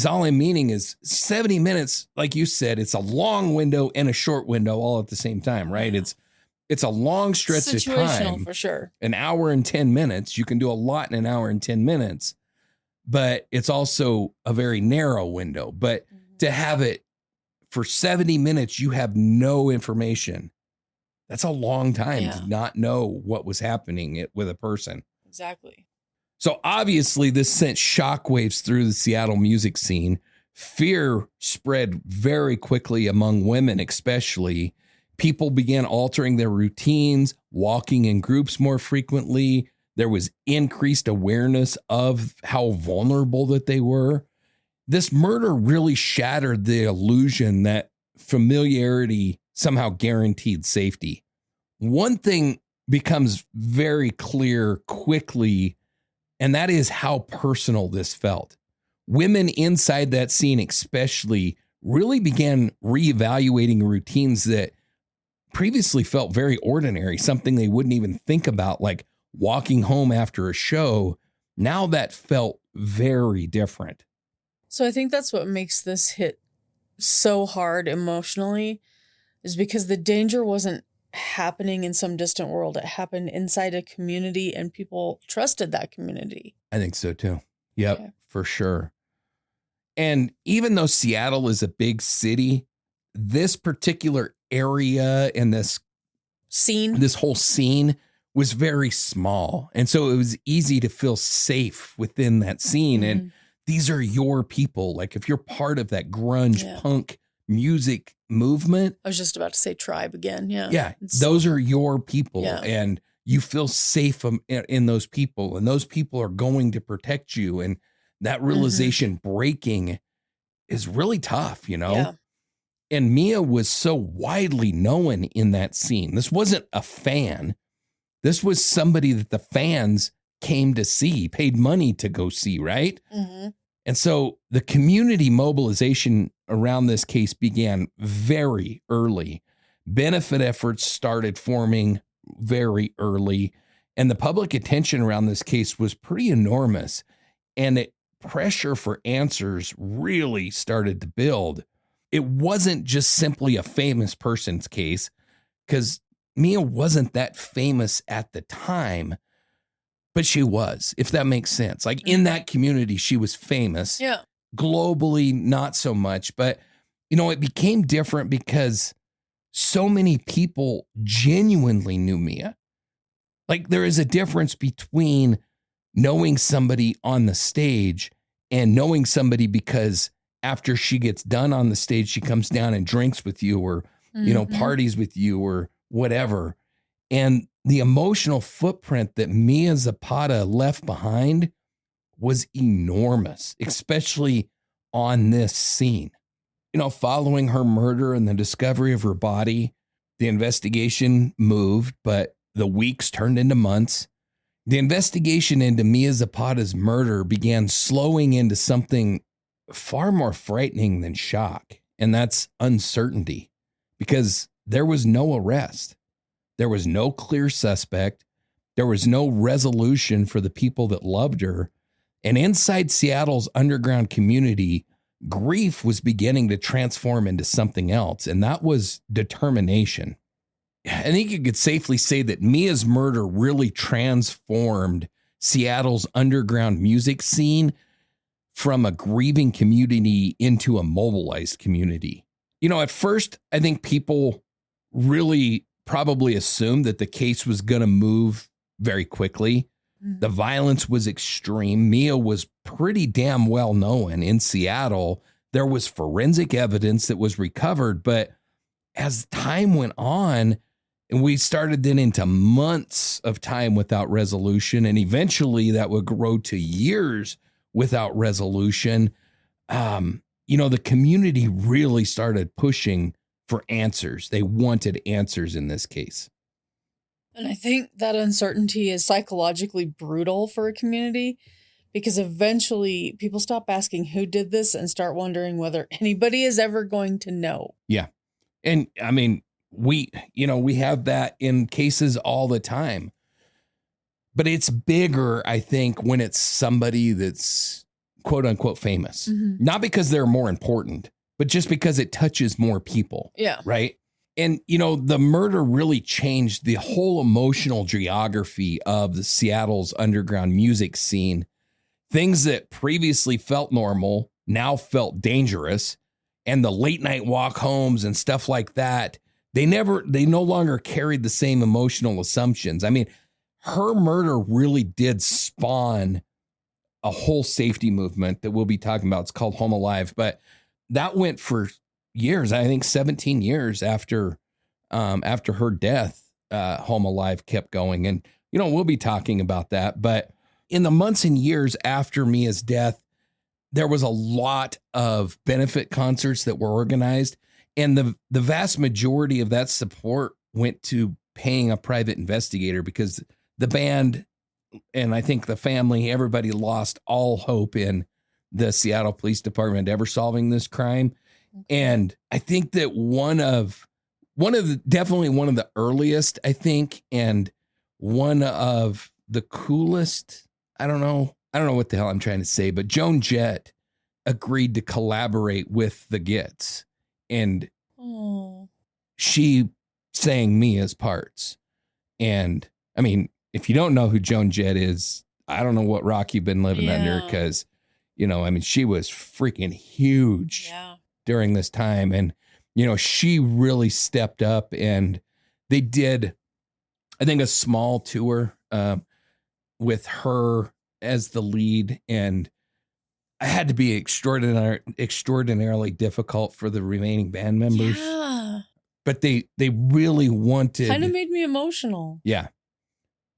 All I'm meaning is 70 minutes, like you said, it's a long window and a short window all at the same time, right? It's a long stretch of time. For sure. An hour and 10 minutes. You can do a lot in an hour and 10 minutes, but it's also a very narrow window. But to have it for 70 minutes, you have no information. That's a long time to not know what was happening with a person. Exactly. So obviously this sent shockwaves through the Seattle music scene. Fear spread very quickly among women, especially. People began altering their routines, walking in groups more frequently. There was increased awareness of how vulnerable that they were. This murder really shattered the illusion that familiarity somehow guaranteed safety. One thing becomes very clear quickly, and that is how personal this felt. Women inside that scene especially really began reevaluating routines that previously felt very ordinary, something they wouldn't even think about, like walking home after a show. Now that felt very different. So I think that's what makes this hit so hard emotionally, is because the danger wasn't happening in some distant world. It happened inside a community, and people trusted that community. I think so too. Yep, for sure. And even though Seattle is a big city, this particular area and this whole scene was very small. And so it was easy to feel safe within that scene. Mm-hmm. And these are your people. Like if you're part of that grunge punk music movement. I was just about to say tribe again. Yeah. Yeah. Those are your people. Yeah. And you feel safe in those people. And those people are going to protect you. And that realization breaking is really tough, you know? Yeah. And Mia was so widely known in that scene. This wasn't a fan. This was somebody that the fans came to see, paid money to go see, right? Mm-hmm. And so the community mobilization around this case began very early. Benefit efforts started forming very early. And the public attention around this case was pretty enormous. And pressure for answers really started to build. It wasn't just simply a famous person's case, because Mia wasn't that famous at the time, but she was, if that makes sense. Like in that community, she was famous. Yeah. Globally, not so much. But, you know, it became different because so many people genuinely knew Mia. Like there is a difference between knowing somebody on the stage and knowing somebody because after she gets done on the stage, she comes down and drinks with you or, you know, parties with you or whatever. And the emotional footprint that Mia Zapata left behind was enormous, especially on this scene. You know, following her murder and the discovery of her body, the investigation moved, but the weeks turned into months. The investigation into Mia Zapata's murder began slowing into something far more frightening than shock, and that's uncertainty, because there was no arrest. There was no clear suspect. There was no resolution for the people that loved her. And inside Seattle's underground community, grief was beginning to transform into something else, and that was determination. I think you could safely say that Mia's murder really transformed Seattle's underground music scene from a grieving community into a mobilized community. You know, at first, I think people really probably assumed that the case was going to move very quickly. Mm-hmm. The violence was extreme. Mia was pretty damn well known in Seattle. There was forensic evidence that was recovered, but as time went on, and we started then into months of time without resolution, and eventually that would grow to years without resolution. You know, the community really started pushing for answers. They wanted answers in this case. And I think that uncertainty is psychologically brutal for a community, because eventually people stop asking who did this and start wondering whether anybody is ever going to know. Yeah. And I mean, we have that in cases all the time. But it's bigger, I think, when it's somebody that's quote unquote famous. Mm-hmm. Not because they're more important, but just because it touches more people. Yeah. Right. And, you know, the murder really changed the whole emotional geography of the Seattle's underground music scene. Things that previously felt normal now felt dangerous. And the late night walk homes and stuff like that, they no longer carried the same emotional assumptions. I mean, her murder really did spawn a whole safety movement that we'll be talking about. It's called Home Alive, but that went for years. I think 17 years after her death, Home Alive kept going. And, we'll be talking about that. But in the months and years after Mia's death, there was a lot of benefit concerts that were organized. And the vast majority of that support went to paying a private investigator, because the band, and I think the family, everybody lost all hope in the Seattle Police Department ever solving this crime. And I think that definitely one of the earliest, I think, and one of the coolest, I don't know what the hell I'm trying to say, but Joan Jett agreed to collaborate with the Gits, and she sang Mia's parts. And I mean, if you don't know who Joan Jett is, I don't know what rock you've been living under, because, she was freaking huge during this time. And, she really stepped up, and they did, I think, a small tour with her as the lead. And it had to be extraordinarily difficult for the remaining band members. Yeah. But they really wanted... Kind of made me emotional. Yeah.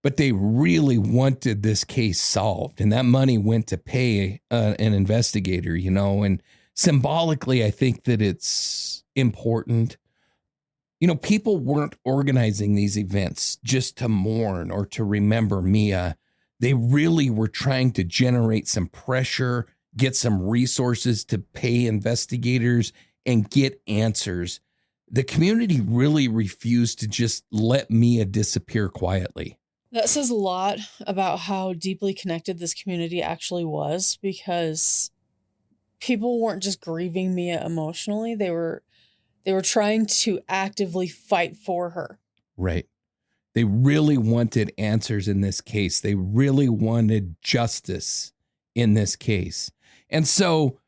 But they really wanted this case solved. And that money went to pay an investigator, and symbolically, I think that it's important. People weren't organizing these events just to mourn or to remember Mia. They really were trying to generate some pressure, get some resources to pay investigators, and get answers. The community really refused to just let Mia disappear quietly. That says a lot about how deeply connected this community actually was, because people weren't just grieving Mia emotionally. They were trying to actively fight for her. Right. They really wanted answers in this case. They really wanted justice in this case. And so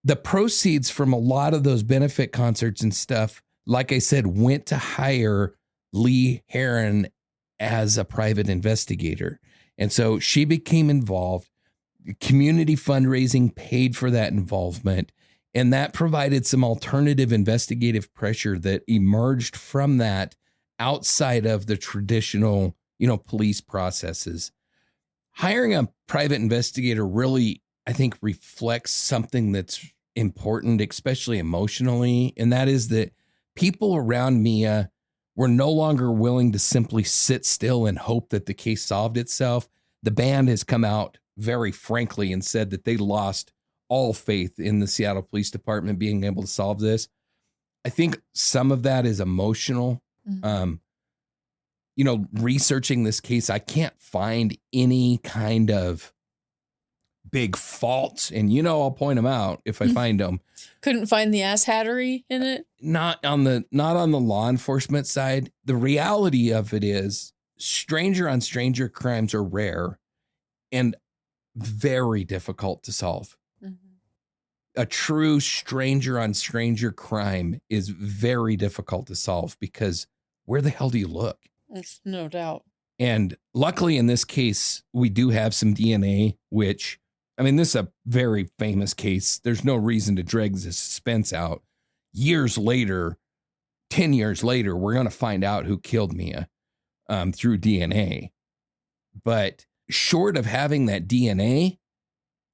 the proceeds from a lot of those benefit concerts and stuff, like I said, went to hire Lee Heron as a private investigator. And so she became involved. Community fundraising paid for that involvement. And that provided some alternative investigative pressure that emerged from that outside of the traditional, police processes. Hiring a private investigator really, I think, reflects something that's important, especially emotionally. And that is that people around Mia were no longer willing to simply sit still and hope that the case solved itself. The band has come out very frankly and said that they lost all faith in the Seattle Police Department being able to solve this. I think some of that is emotional. Mm-hmm. Researching this case, I can't find any kind of big faults, and I'll point them out if I find them. Couldn't find the asshattery in it? Not on the law enforcement side. The reality of it is stranger on stranger crimes are rare and very difficult to solve. A true stranger on stranger crime is very difficult to solve, because where the hell do you look? It's no doubt. And luckily in this case, we do have some DNA, which, this is a very famous case. There's no reason to drag the suspense out. Years later, 10 years later, we're going to find out who killed Mia through DNA. But short of having that DNA,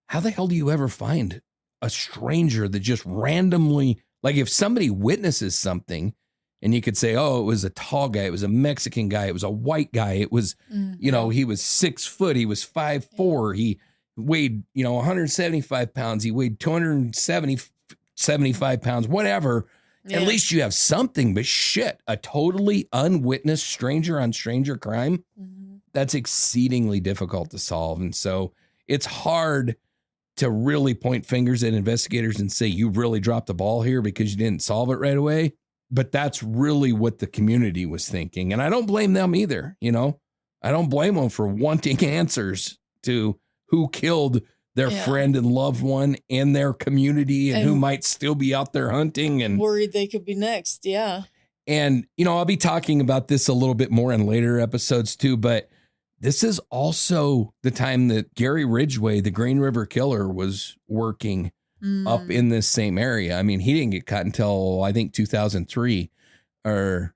how the hell do you ever find a stranger that just randomly, like if somebody witnesses something and you could say, oh, it was a tall guy, it was a Mexican guy, it was a white guy, it was, he was 6 foot, he was 5'4", he weighed, 175 pounds, he weighed 275 pounds, whatever. Yeah. At least you have something. But shit, a totally unwitnessed stranger on stranger crime, that's exceedingly difficult to solve. And so it's hard to really point fingers at investigators and say, you really dropped the ball here because you didn't solve it right away. But that's really what the community was thinking. And I don't blame them either. I don't blame them for wanting answers to who killed their friend and loved one in their community and who might still be out there hunting and worried they could be next. Yeah. And, I'll be talking about this a little bit more in later episodes too, but this is also the time that Gary Ridgway, the Green River Killer, was working up in this same area. I mean, he didn't get caught until I think 2003, or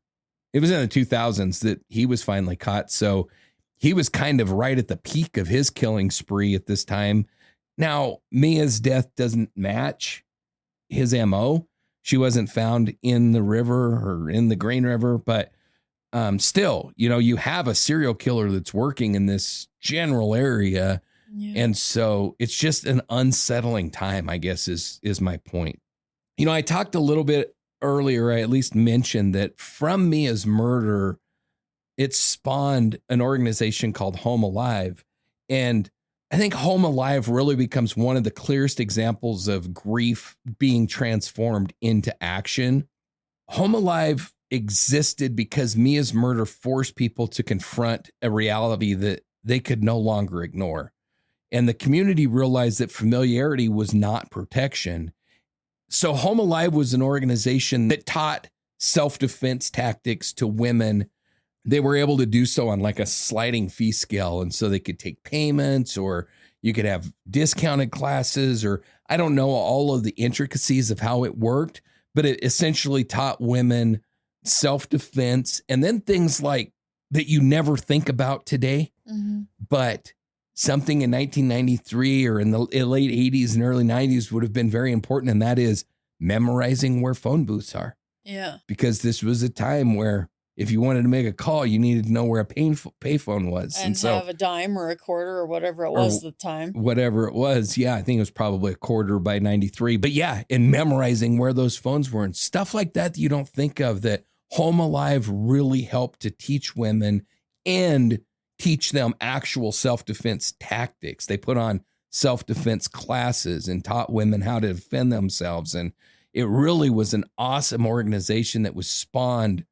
it was in the 2000s that he was finally caught. So he was kind of right at the peak of his killing spree at this time. Now, Mia's death doesn't match his MO. She wasn't found in the river or in the Green River, but still, you know, you have a serial killer that's working in this general area. Yeah. And so it's just an unsettling time, I guess, is my point. You know, I talked a little bit earlier, I at least mentioned that from Mia's murder, it spawned an organization called Home Alive. And I think Home Alive really becomes one of the clearest examples of grief being transformed into action. Home Alive existed because Mia's murder forced people to confront a reality that they could no longer ignore. And the community realized that familiarity was not protection. So Home Alive was an organization that taught self-defense tactics to women. They were able to do so on like a sliding fee scale. And so they could take payments, or you could have discounted classes, or I don't know all of the intricacies of how it worked, but it essentially taught women self-defense, and then things like that you never think about today, but something in 1993 or in the late 80s and early 90s would have been very important, and that is memorizing where phone booths are. Yeah. Because this was a time where if you wanted to make a call, you needed to know where a payphone was. And so have a dime or a quarter or whatever it was at the time. Whatever it was. Yeah, I think it was probably a quarter by 93. But yeah, and memorizing where those phones were and stuff like that you don't think of, that Home Alive really helped to teach women and teach them actual self-defense tactics. They put on self-defense classes and taught women how to defend themselves. And it really was an awesome organization that was spawned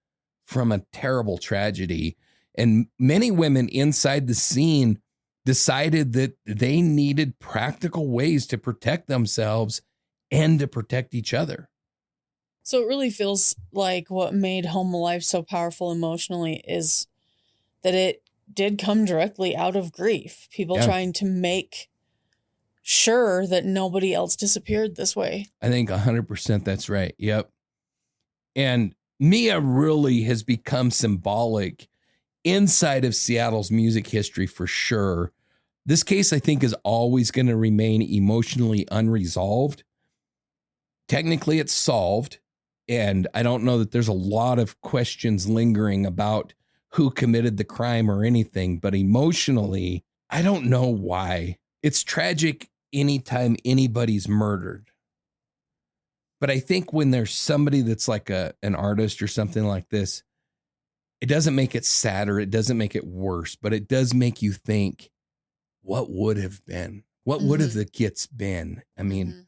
from a terrible tragedy. And many women inside the scene decided that they needed practical ways to protect themselves and to protect each other. So it really feels like what made Home Alive so powerful emotionally is that it did come directly out of grief. People trying to make sure that nobody else disappeared this way. I think 100% that's right. Yep. And Mia really has become symbolic inside of Seattle's music history for sure. This case, I think, is always going to remain emotionally unresolved. Technically, it's solved. And I don't know that there's a lot of questions lingering about who committed the crime or anything, but emotionally, I don't know why. It's tragic anytime anybody's murdered. But I think when there's somebody that's like an artist or something like this, it doesn't make it sadder. It doesn't make it worse, but it does make you think, what would have been? What would have the Gits been? I mean,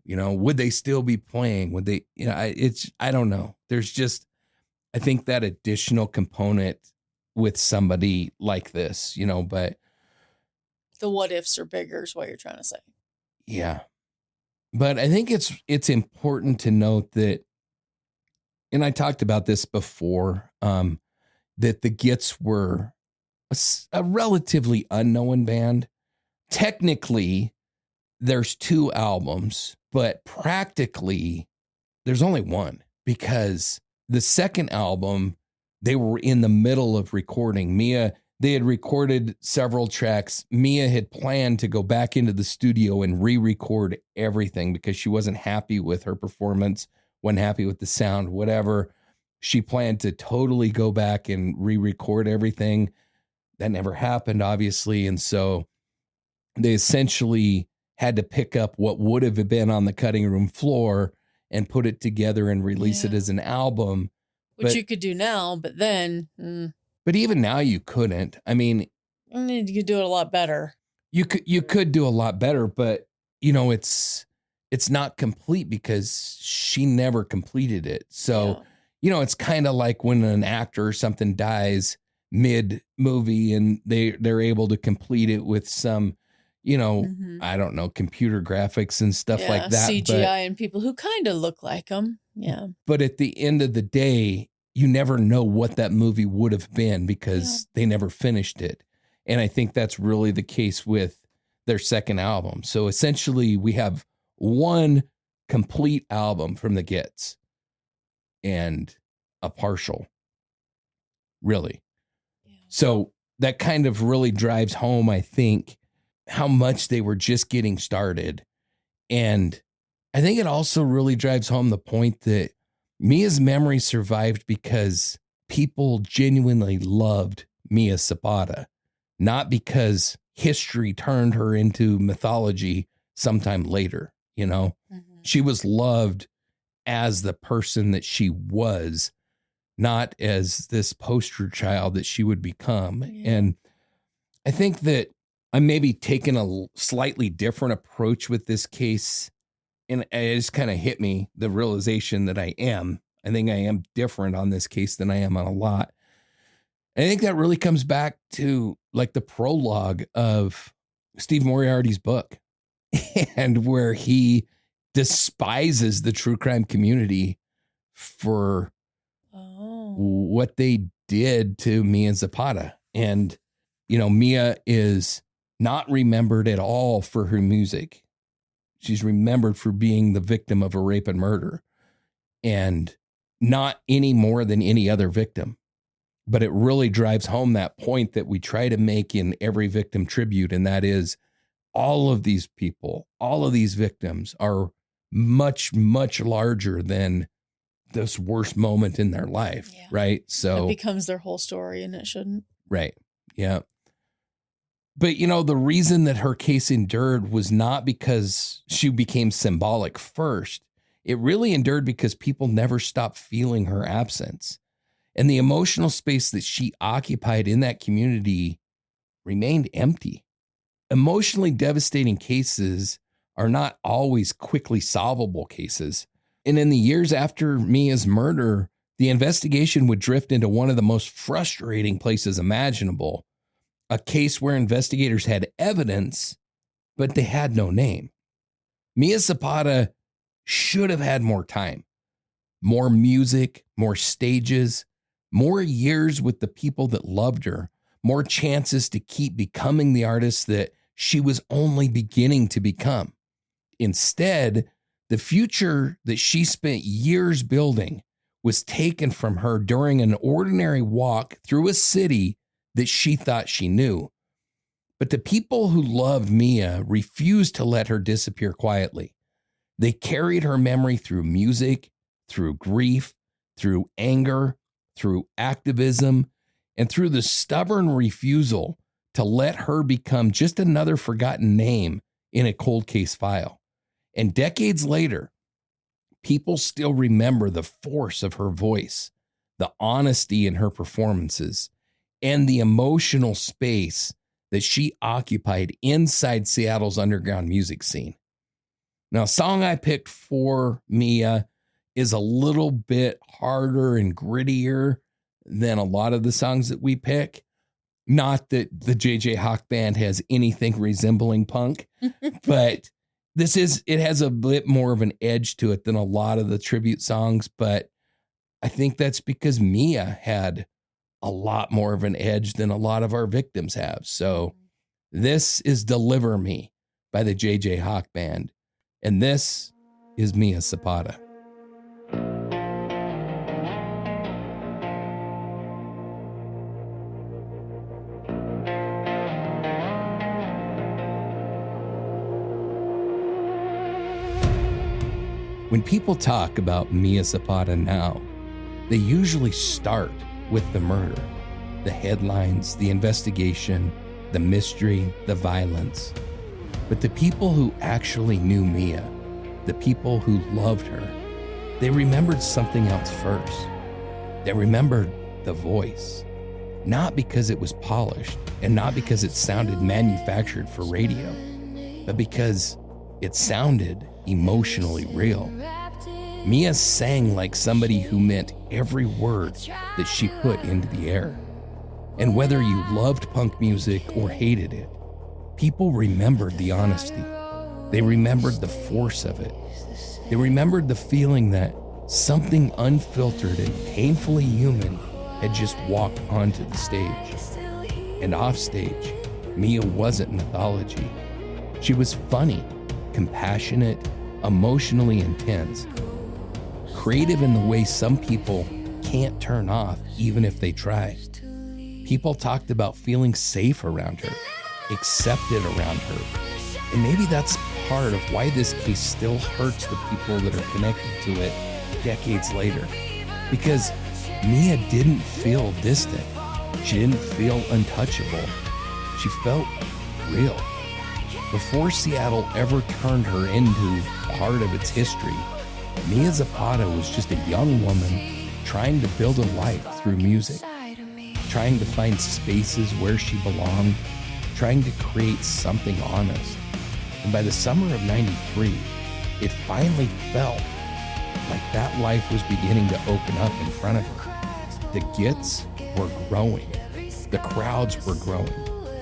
you know, would they still be playing? Would they, you know, I don't know. There's just, I think that additional component with somebody like this, you know, but. The what ifs are bigger is what you're trying to say. Yeah. But I think it's important to note that, and I talked about this before, that the Gits were a relatively unknown band. Technically, there's 2 albums, but practically there's only one, because the second album, they were in the middle of recording. They had recorded several tracks. Mia had planned to go back into the studio and re-record everything because she wasn't happy with her performance, wasn't happy with the sound, whatever. She planned to totally go back and re-record everything. That never happened, obviously. And so they essentially had to pick up what would have been on the cutting room floor and put it together and release it as an album. Which you could do now, but then... But even now you couldn't. I mean, you could do it a lot better. You could do a lot better, but you know, it's not complete because she never completed it. So, you know, it's kind of like when an actor or something dies mid movie and they're able to complete it with some, you know, I don't know, computer graphics and stuff like that. CGI and people who kind of look like them. Yeah. But at the end of the day, you never know what that movie would have been because they never finished it. And I think that's really the case with their second album. So essentially we have one complete album from the Gits and a partial, really. Yeah. So that kind of really drives home, I think, how much they were just getting started. And I think it also really drives home the point that Mia's memory survived because people genuinely loved Mia Zapata, not because history turned her into mythology sometime later, you know? Mm-hmm. She was loved as the person that she was, not as this poster child that she would become. Yeah. And I think that I'm maybe taking a slightly different approach with this case. And it just kind of hit me, the realization that I think I am different on this case than I am on a lot. And I think that really comes back to like the prologue of Steve Moriarty's book and where he despises the true crime community for what they did to Mia Zapata. And, you know, Mia is not remembered at all for her music. She's remembered for being the victim of a rape and murder, and not any more than any other victim. But it really drives home that point that we try to make in every victim tribute. And that is all of these people, all of these victims are much, much larger than this worst moment in their life. Yeah. Right. So it becomes their whole story, and it shouldn't. Right. Yeah. But, you know, the reason that her case endured was not because she became symbolic first. It really endured because people never stopped feeling her absence. And the emotional space that she occupied in that community remained empty. Emotionally devastating cases are not always quickly solvable cases. And in the years after Mia's murder, the investigation would drift into one of the most frustrating places imaginable. A case where investigators had evidence, but they had no name. Mia Zapata should have had more time, more music, more stages, more years with the people that loved her, more chances to keep becoming the artist that she was only beginning to become. Instead, the future that she spent years building was taken from her during an ordinary walk through a city that she thought she knew. But the people who loved Mia refused to let her disappear quietly. They carried her memory through music, through grief, through anger, through activism, and through the stubborn refusal to let her become just another forgotten name in a cold case file. And decades later, people still remember the force of her voice, the honesty in her performances, and the emotional space that she occupied inside Seattle's underground music scene. Now, a song I picked for Mia is a little bit harder and grittier than a lot of the songs that we pick. Not that the JJ Hawk Band has anything resembling punk, but it has a bit more of an edge to it than a lot of the tribute songs. But I think that's because Mia had a lot more of an edge than a lot of our victims have. So this is Deliver Me by the JJ Hawk Band. And this is Mia Zapata. When people talk about Mia Zapata now, they usually start with the murder, the headlines, the investigation, the mystery, the violence. But the people who actually knew Mia, the people who loved her, they remembered something else first. They remembered the voice, not because it was polished and not because it sounded manufactured for radio, but because it sounded emotionally real. Mia sang like somebody who meant every word that she put into the air. And whether you loved punk music or hated it, people remembered the honesty. They remembered the force of it. They remembered the feeling that something unfiltered and painfully human had just walked onto the stage. And offstage, Mia wasn't mythology. She was funny, compassionate, emotionally intense, creative in the way some people can't turn off even if they try. People talked about feeling safe around her, accepted around her. And maybe that's part of why this case still hurts the people that are connected to it decades later. Because Mia didn't feel distant. She didn't feel untouchable. She felt real. Before Seattle ever turned her into part of its history, Mia Zapata was just a young woman trying to build a life through music, trying to find spaces where she belonged, trying to create something honest. And by the summer of '93, it finally felt like that life was beginning to open up in front of her. The Gits were growing. The crowds were growing.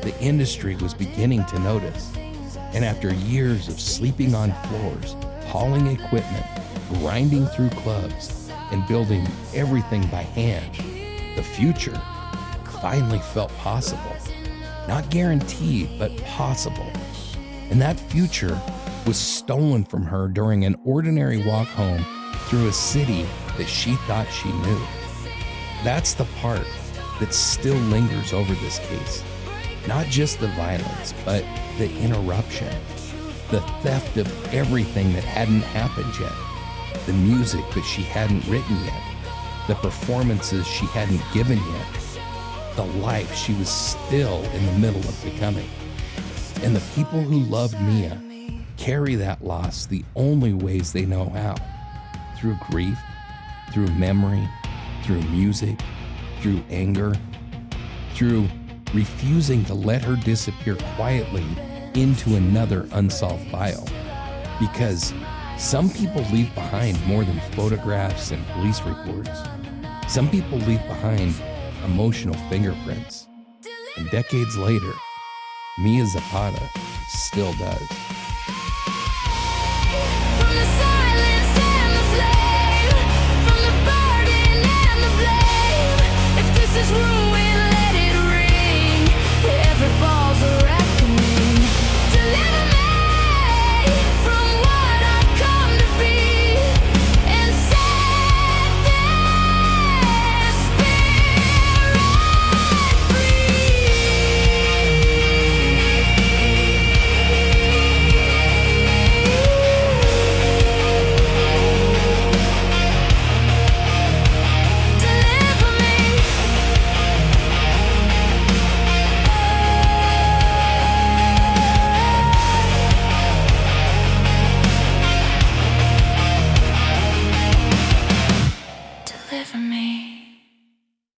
The industry was beginning to notice. And after years of sleeping on floors, hauling equipment, grinding through clubs, and building everything by hand, the future finally felt possible. Not guaranteed, but possible. And that future was stolen from her during an ordinary walk home through a city that she thought she knew. That's the part that still lingers over this case. Not just the violence, but the interruption, the theft of everything that hadn't happened yet, the music that she hadn't written yet, the performances she hadn't given yet, the life she was still in the middle of becoming. And the people who loved Mia carry that loss the only ways they know how. Through grief, through memory, through music, through anger, through refusing to let her disappear quietly into another unsolved file. Because some people leave behind more than photographs and police reports. Some people leave behind emotional fingerprints. And decades later, Mia Zapata still does. From the silence and the flame, from the burden and the blame, if this is